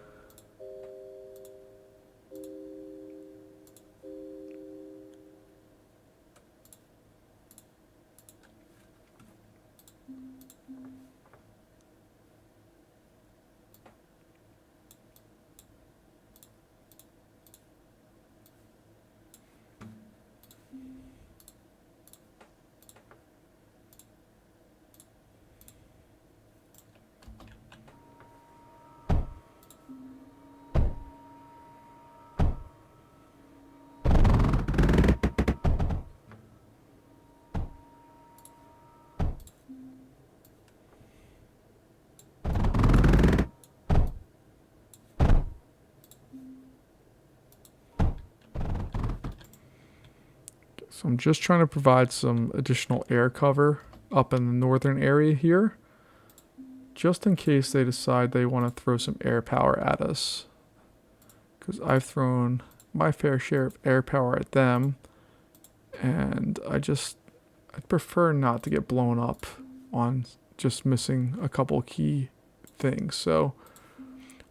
So I'm just trying to provide some additional air cover up in the northern area here, just in case they decide they want to throw some air power at us. Because I've thrown my fair share of air power at them, and I'd prefer not to get blown up on just missing a couple key things. So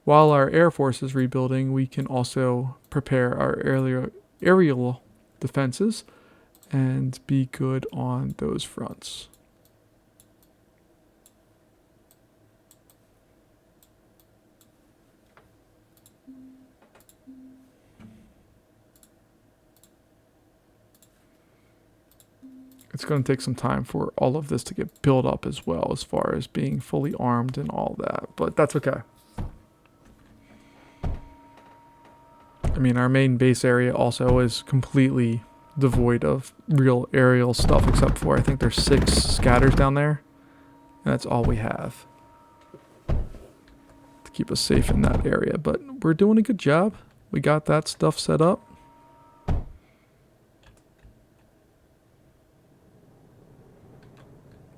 while our Air Force is rebuilding, we can also prepare our aerial defenses and be good on those fronts. It's going to take some time for all of this to get built up as well, as far as being fully armed and all that, but that's okay. I mean, our main base area also is completely devoid of real aerial stuff, except for I think there's 6 scatters down there, and that's all we have to keep us safe in that area. But we're doing a good job. We got that stuff set up.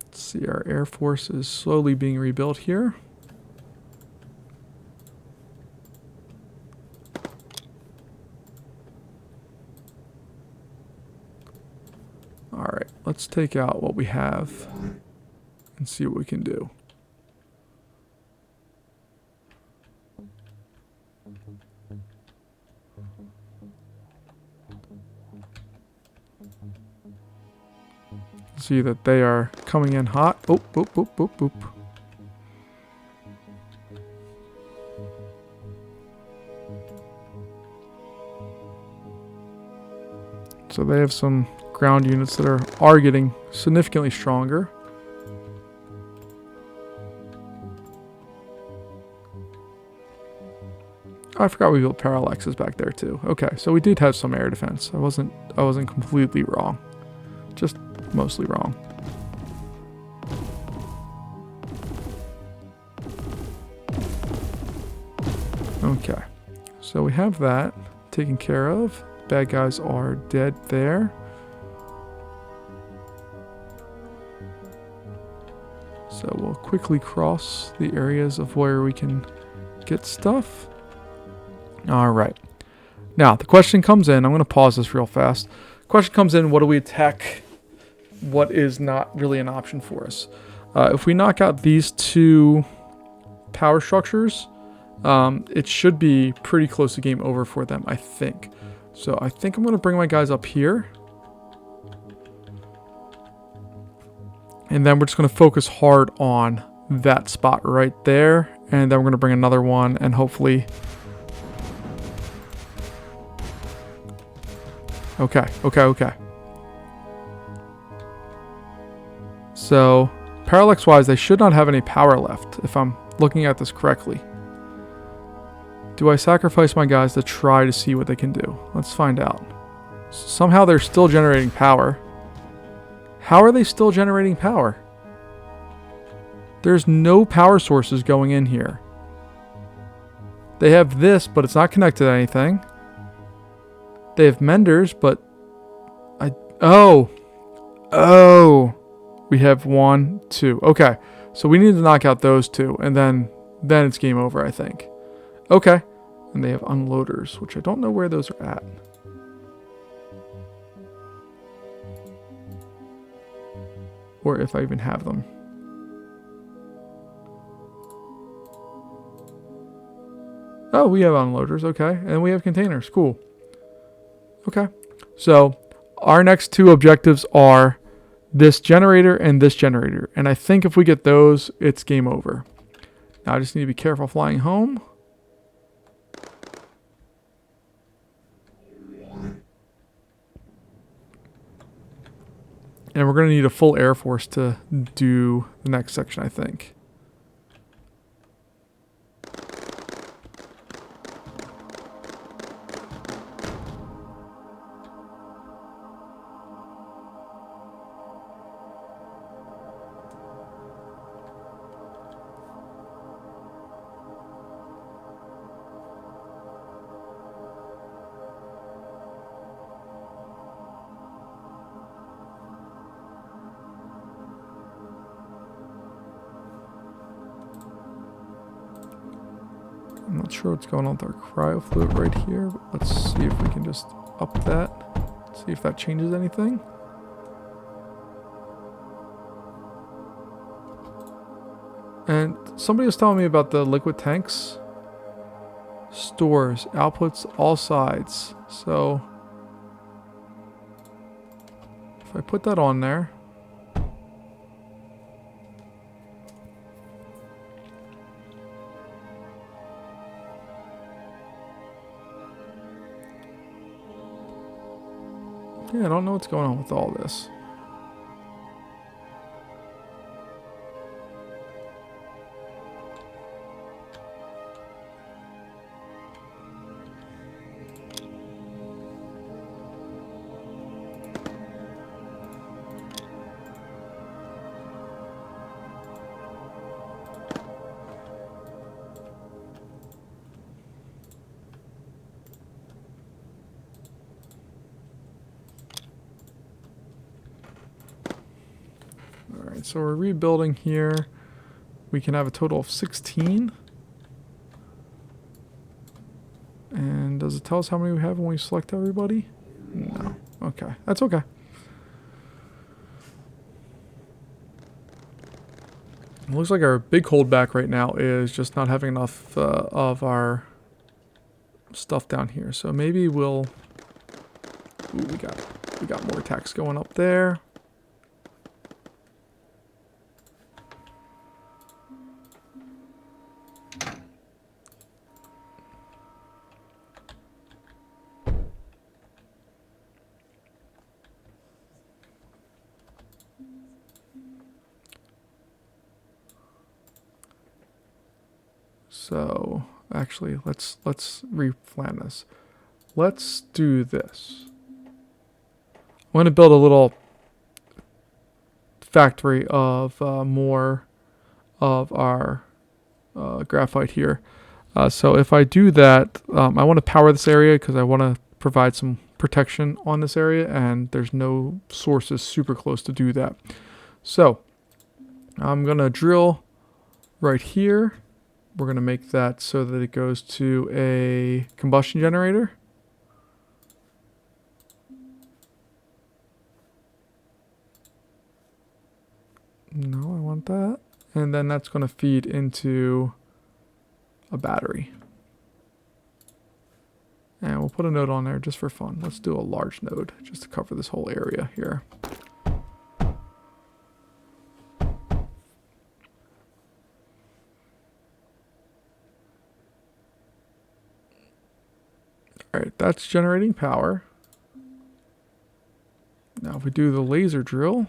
Let's see, our Air Force is slowly being rebuilt here. Alright, let's take out what we have and see what we can do. See that they are coming in hot. Boop, boop, boop, boop, boop. So they have some ground units that are getting significantly stronger. Oh, I forgot we built parallaxes back there too. Okay, so we did have some air defense. I wasn't completely wrong. Just mostly wrong. Okay, so we have that taken care of. Bad guys are dead there. So we'll quickly cross the areas of where we can get stuff. All right. Now, the question comes in. I'm going to pause this real fast. Question comes in, what do we attack? What is not really an option for us? If we knock out these 2 power structures, it should be pretty close to game over for them, I think. So I think I'm going to bring my guys up here. And then we're just going to focus hard on that spot right there. And then we're going to bring another one and hopefully... Okay. So, parallax-wise, they should not have any power left, if I'm looking at this correctly. Do I sacrifice my guys to try to see what they can do? Let's find out. Somehow they're still generating power. How are they still generating power? There's no power sources going in here. They have this, but it's not connected to anything. They have menders, but oh, we have 1, 2. Okay, so we need to knock out those 2, and then it's game over, I think. Okay, and they have unloaders, which I don't know where those are at. Or if I even have them. Oh, we have unloaders, okay. And we have containers, cool. Okay, so our next 2 objectives are this generator and this generator. And I think if we get those, it's game over. Now I just need to be careful flying home. And we're going to need a full Air Force to do the next section, I think. I'm not sure what's going on with our cryo fluid right here, but let's see if we can just up that. See if that changes anything. And somebody was telling me about the liquid tanks. Stores, outputs, all sides. So if I put that on there. Yeah, I don't know what's going on with all this. Alright, so we're rebuilding here. We can have a total of 16. And does it tell us how many we have when we select everybody? No. Okay, that's okay. It looks like our big holdback right now is just not having enough of our stuff down here. So maybe we'll... Ooh, we got more attacks going up there. So actually, let's replan this. Let's do this. I'm going to build a little factory of more of our graphite here. So if I do that, I want to power this area because I want to provide some protection on this area, and there's no sources super close to do that. So I'm going to drill right here. We're going to make that so that it goes to a combustion generator. No, I want that. And then that's going to feed into a battery. And we'll put a node on there just for fun. Let's do a large node just to cover this whole area here. Alright, that's generating power. Now if we do the laser drill,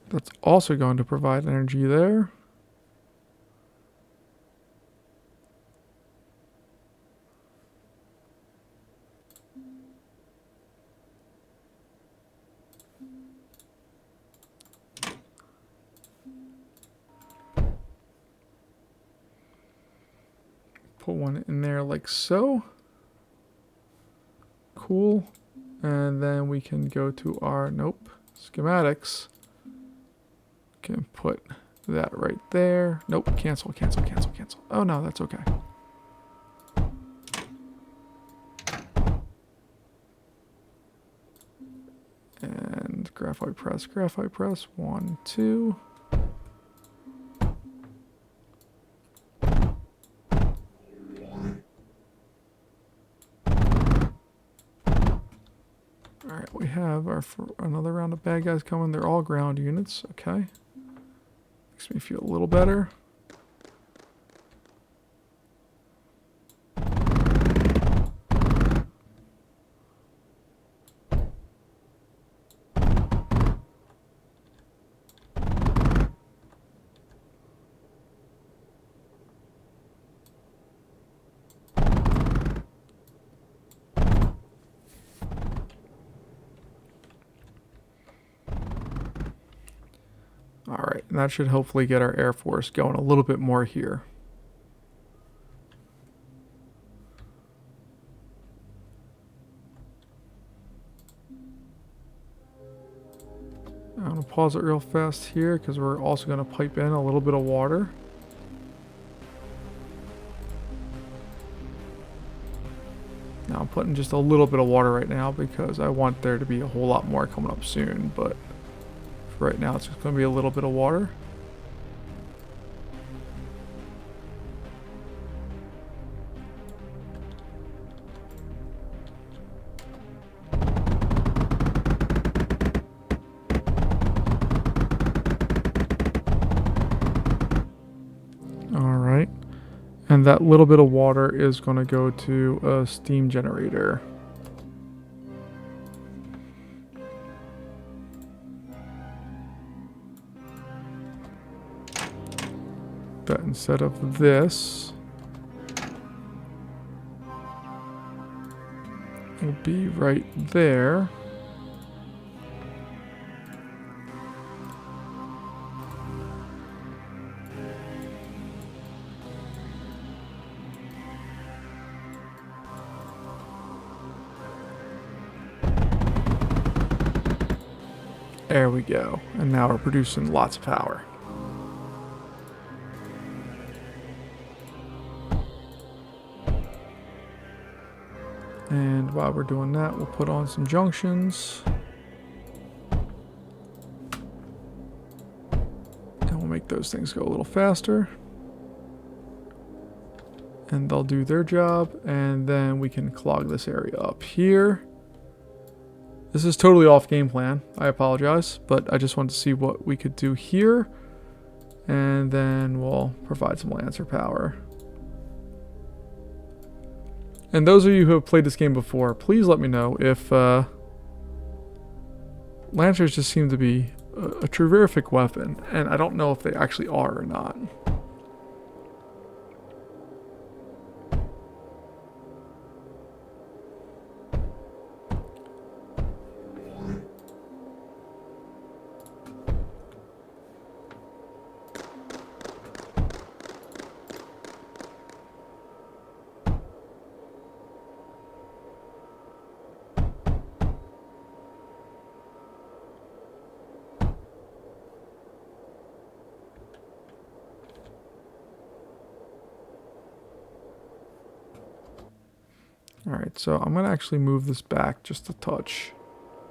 that's also going to provide energy there. Put one in there like so. Cool. And then we can go to our, nope, schematics. Can put that right there. Nope, cancel, cancel, cancel, cancel. Oh no, that's okay. And graphite press, 1, 2. Alright, we have our another round of bad guys coming. They're all ground units, okay. Makes me feel a little better. Alright, and that should hopefully get our Air Force going a little bit more here. I'm going to pause it real fast here because we're also going to pipe in a little bit of water. Now I'm putting just a little bit of water right now because I want there to be a whole lot more coming up soon, but for right now it's just going to be a little bit of water. Alright, and that little bit of water is going to go to a steam generator. But instead of this, will be right there. There we go. And now we're producing lots of power. And while we're doing that, we'll put on some junctions. And we'll make those things go a little faster. And they'll do their job. And then we can clog this area up here. This is totally off game plan. I apologize. But I just wanted to see what we could do here. And then we'll provide some Lancer power. And those of you who have played this game before, please let me know if Lancers just seem to be a terrific weapon. And I don't know if they actually are or not. Alright, so I'm going to actually move this back just a touch.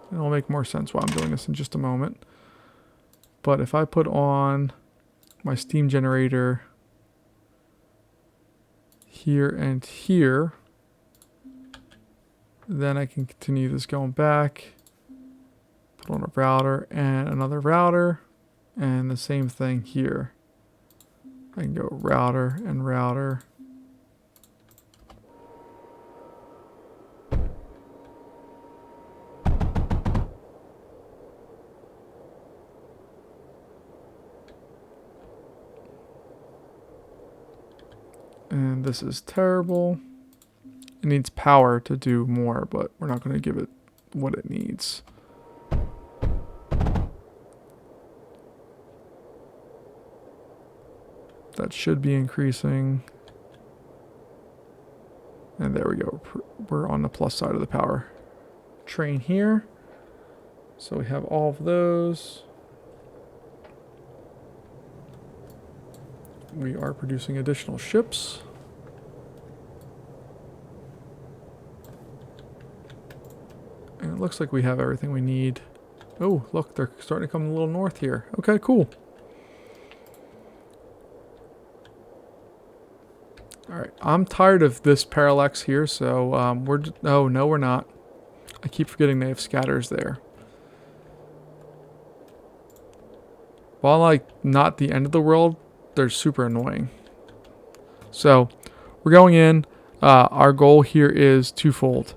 And it'll make more sense why I'm doing this in just a moment. But if I put on my steam generator here and here, then I can continue this going back. Put on a router and another router. And the same thing here. I can go router and router. And this is terrible. It needs power to do more, but we're not going to give it what it needs. That should be increasing. And there we go. We're on the plus side of the power train here. So we have all of those. We are producing additional ships. And it looks like we have everything we need. Oh, look, they're starting to come a little north here. Okay, cool. Alright, I'm tired of this parallax here, so oh, no, we're not. I keep forgetting they have scatters there. While, like, not the end of the world, they're super annoying. So, we're going in. Our goal here is twofold.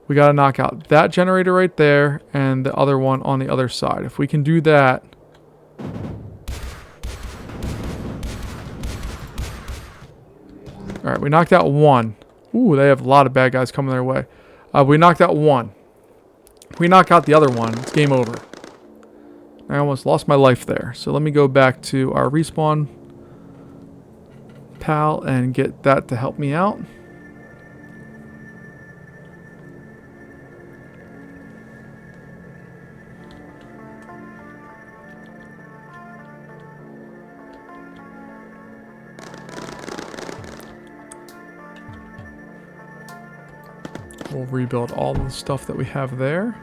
We got to knock out that generator right there and the other one on the other side. If we can do that... Alright, we knocked out one. Ooh, they have a lot of bad guys coming their way. We knocked out one. If we knock out the other one, it's game over. I almost lost my life there. So let me go back to our respawn pal and get that to help me out. We'll rebuild all the stuff that we have there.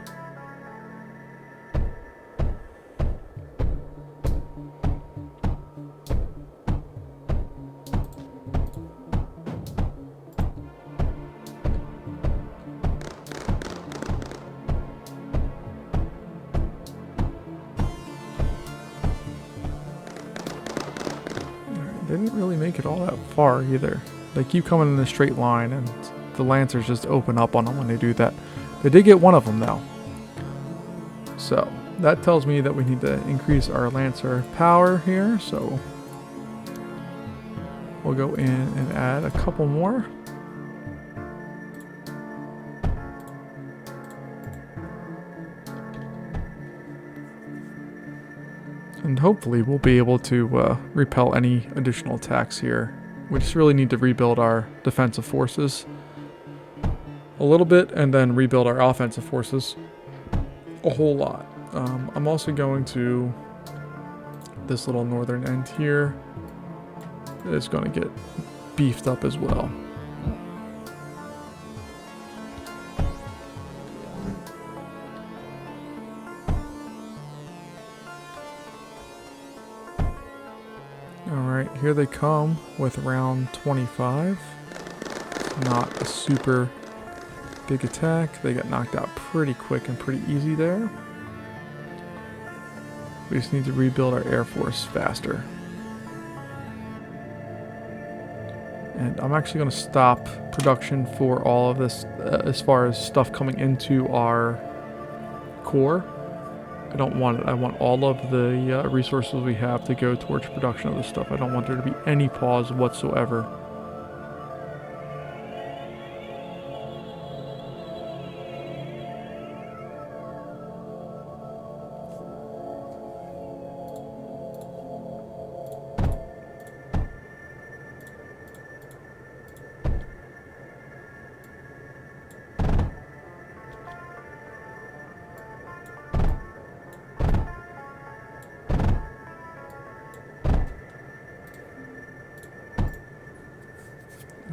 They didn't really make it all that far either. They keep coming in a straight line and the Lancers just open up on them when they do that. They did get one of them though. So that tells me that we need to increase our Lancer power here. So we'll go in and add a couple more. And hopefully we'll be able to repel any additional attacks here. We just really need to rebuild our defensive forces a little bit and then rebuild our offensive forces a whole lot. I'm also going to this little northern end here. It's going to get beefed up as well. Alright, here they come with round 25. Not a super big attack. They got knocked out pretty quick and pretty easy there. We just need to rebuild our Air Force faster. And I'm actually going to stop production for all of this as far as stuff coming into our core. I don't want it. I want all of the resources we have to go towards production of this stuff. I don't want there to be any pause whatsoever.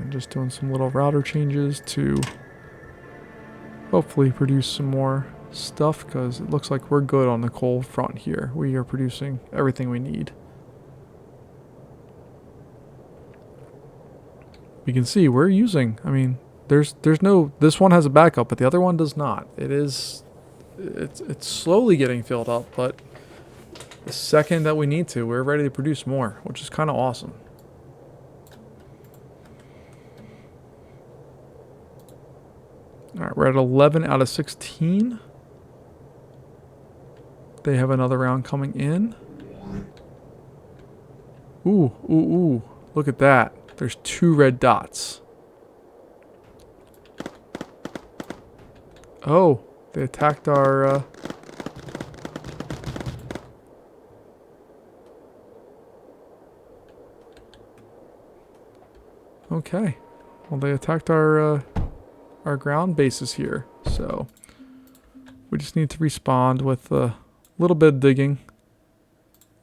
Just doing some little router changes to hopefully produce some more stuff, because it looks like we're good on the coal front here. We are producing everything we need. You can see we're using, I mean, there's no, this one has a backup, but the other one does not. It's slowly getting filled up, but the second that we need to, we're ready to produce more, which is kind of awesome. Alright, we're at 11 out of 16. They have another round coming in. Ooh, ooh, ooh. Look at that. There's 2 red dots. Oh, they attacked our... Okay. Well, they attacked our our ground bases here. So we just need to respond with a little bit of digging,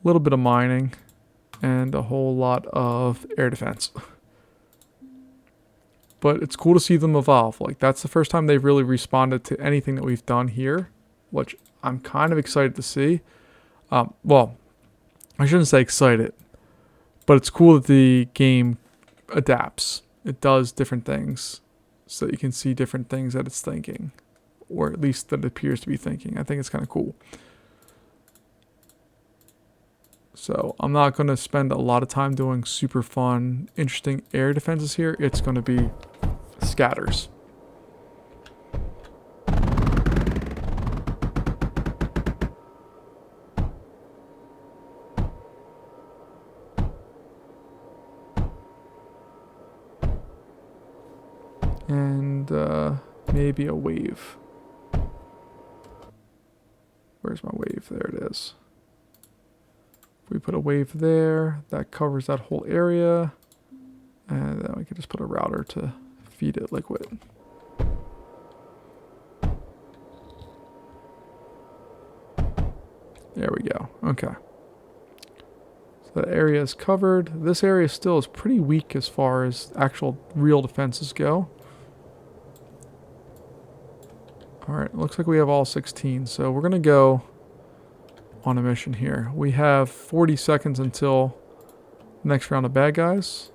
a little bit of mining, and a whole lot of air defense. But it's cool to see them evolve. Like, that's the first time they've really responded to anything that we've done here, which I'm kind of excited to see. Well, I shouldn't say excited, but it's cool that the game adapts. It does different things so that you can see different things that it's thinking, or at least that it appears to be thinking. I think it's kind of cool. So I'm not going to spend a lot of time doing super fun, interesting air defenses here. It's going to be scatters. And maybe a wave. Where's my wave? There it is. If we put a wave there, that covers that whole area. And then we can just put a router to feed it liquid. There we go. Okay. So that area is covered. This area still is pretty weak as far as actual real defenses go. Alright, looks like we have all 16. So we're going to go on a mission here. We have 40 seconds until the next round of bad guys.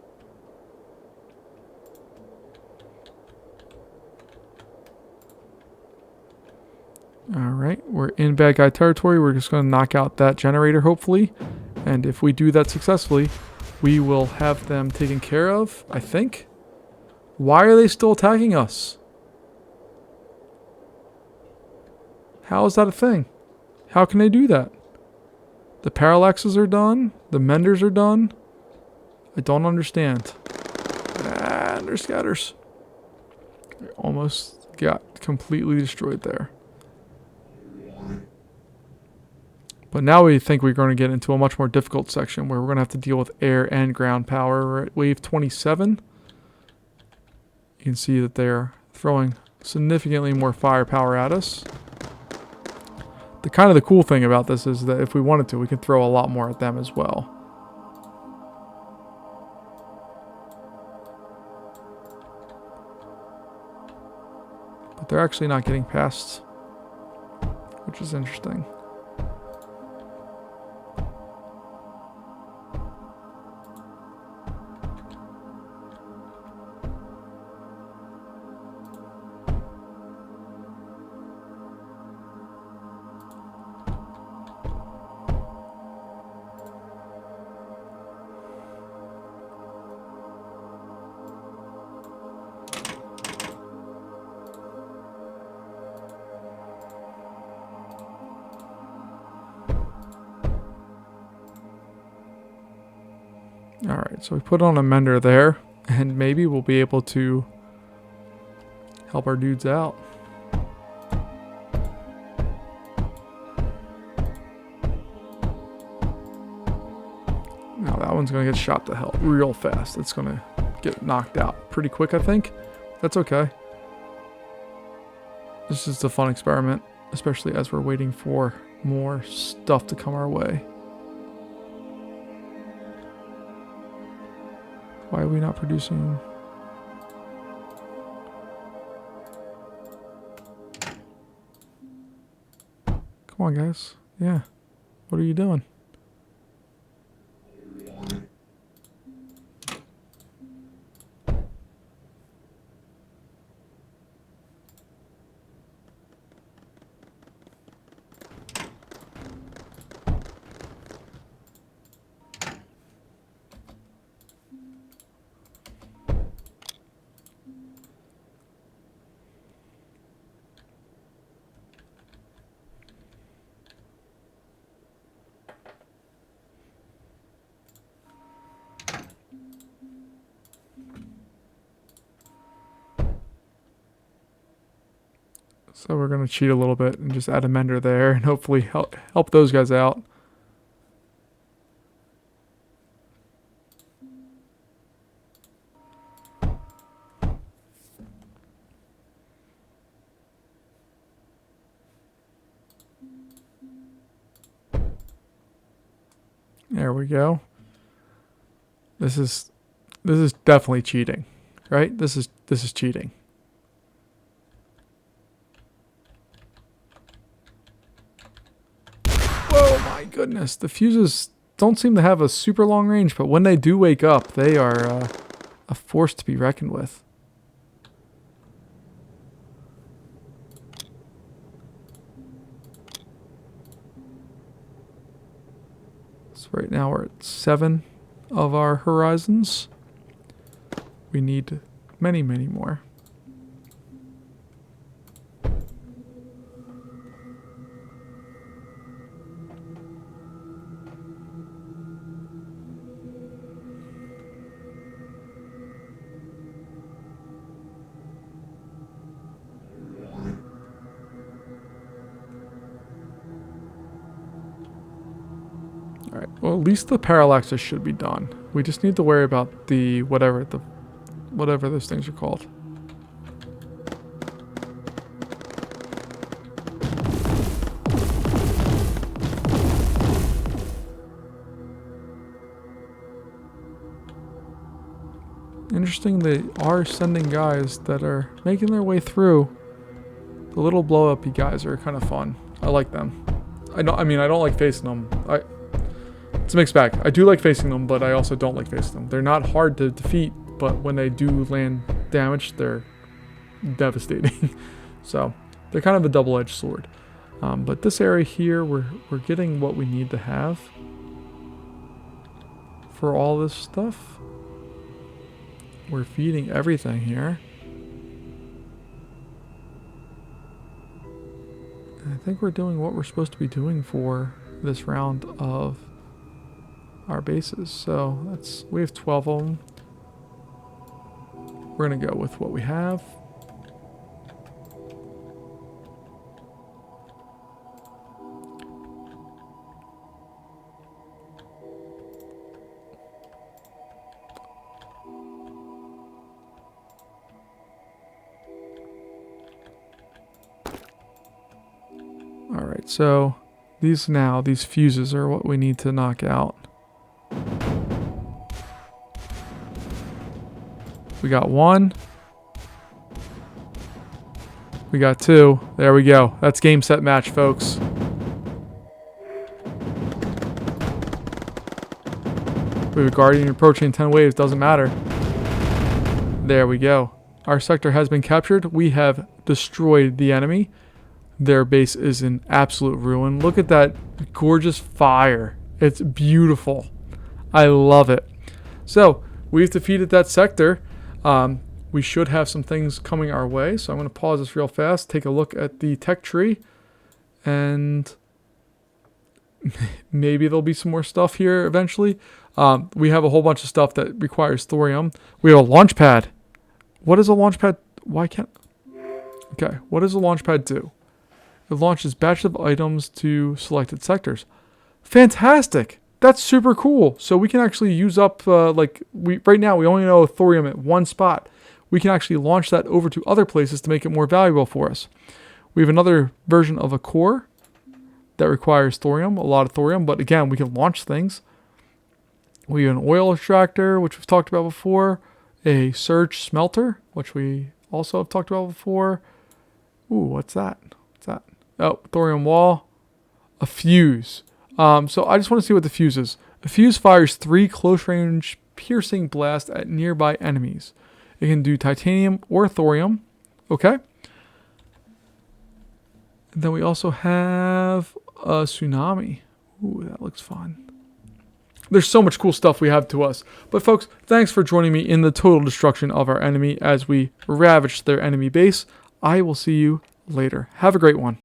Alright, we're in bad guy territory. We're just going to knock out that generator, hopefully. And if we do that successfully, we will have them taken care of, I think. Why are they still attacking us? How is that a thing? How can they do that? The parallaxes are done. The menders are done. I don't understand. And there's scatters. Almost got completely destroyed there. But now we think we're going to get into a much more difficult section where we're going to have to deal with air and ground power. We're at wave 27. You can see that they're throwing significantly more firepower at us. The cool thing about this is that if we wanted to, we can throw a lot more at them as well. But they're actually not getting past, which is interesting. Alright, so we put on a mender there, and maybe we'll be able to help our dudes out. Now that one's going to get shot to hell real fast. It's going to get knocked out pretty quick, I think. That's okay. This is a fun experiment, especially as we're waiting for more stuff to come our way. Why are we not producing? Come on, guys. Yeah. What are you doing? So we're going to cheat a little bit and just add a mender there and hopefully help those guys out. There we go. This is definitely cheating, right? This is cheating. Oh my goodness. The fuses don't seem to have a super long range, but when they do wake up, they are a force to be reckoned with. So right now we're at 7 of our horizons. We need many, many more. Alright, well at least the parallaxes should be done. We just need to worry about the whatever those things are called. Interesting, they are sending guys that are making their way through. The little blow-up-y guys are kind of fun. I like them. I don't like facing them. It's a mixed bag. I do like facing them, but I also don't like facing them. They're not hard to defeat, but when they do land damage, they're devastating. So they're kind of a double-edged sword. But this area here, we're getting what we need to have for all this stuff. We're feeding everything here. And I think we're doing what we're supposed to be doing for this round of our bases. So we have 12 of them. We're gonna go with what we have. All right, so these fuses are what we need to knock out. We got 1. We got 2. There we go. That's game, set, match, folks. We have a Guardian approaching in 10 waves. Doesn't matter. There we go. Our sector has been captured. We have destroyed the enemy. Their base is in absolute ruin. Look at that gorgeous fire. It's beautiful. I love it. So we've defeated that sector. We should have some things coming our way. So I'm going to pause this real fast, take a look at the tech tree, and maybe there'll be some more stuff here eventually. We have a whole bunch of stuff that requires thorium. We have a launch pad. What is a launch pad? Why can't... Okay, what does a launch pad do? It launches batches of items to selected sectors. Fantastic! That's super cool. So we can actually use up, right now we only know thorium at one spot. We can actually launch that over to other places to make it more valuable for us. We have another version of a core that requires thorium, a lot of thorium, but again, we can launch things. We have an oil extractor, which we've talked about before. A surge smelter, which we also have talked about before. Ooh, what's that? Oh, thorium wall. A fuse. So I just want to see what the fuse is. A fuse fires 3 close-range piercing blasts at nearby enemies. It can do titanium or thorium. Okay. And then we also have a tsunami. Ooh, that looks fun. There's so much cool stuff we have to us. But folks, thanks for joining me in the total destruction of our enemy as we ravage their enemy base. I will see you later. Have a great one.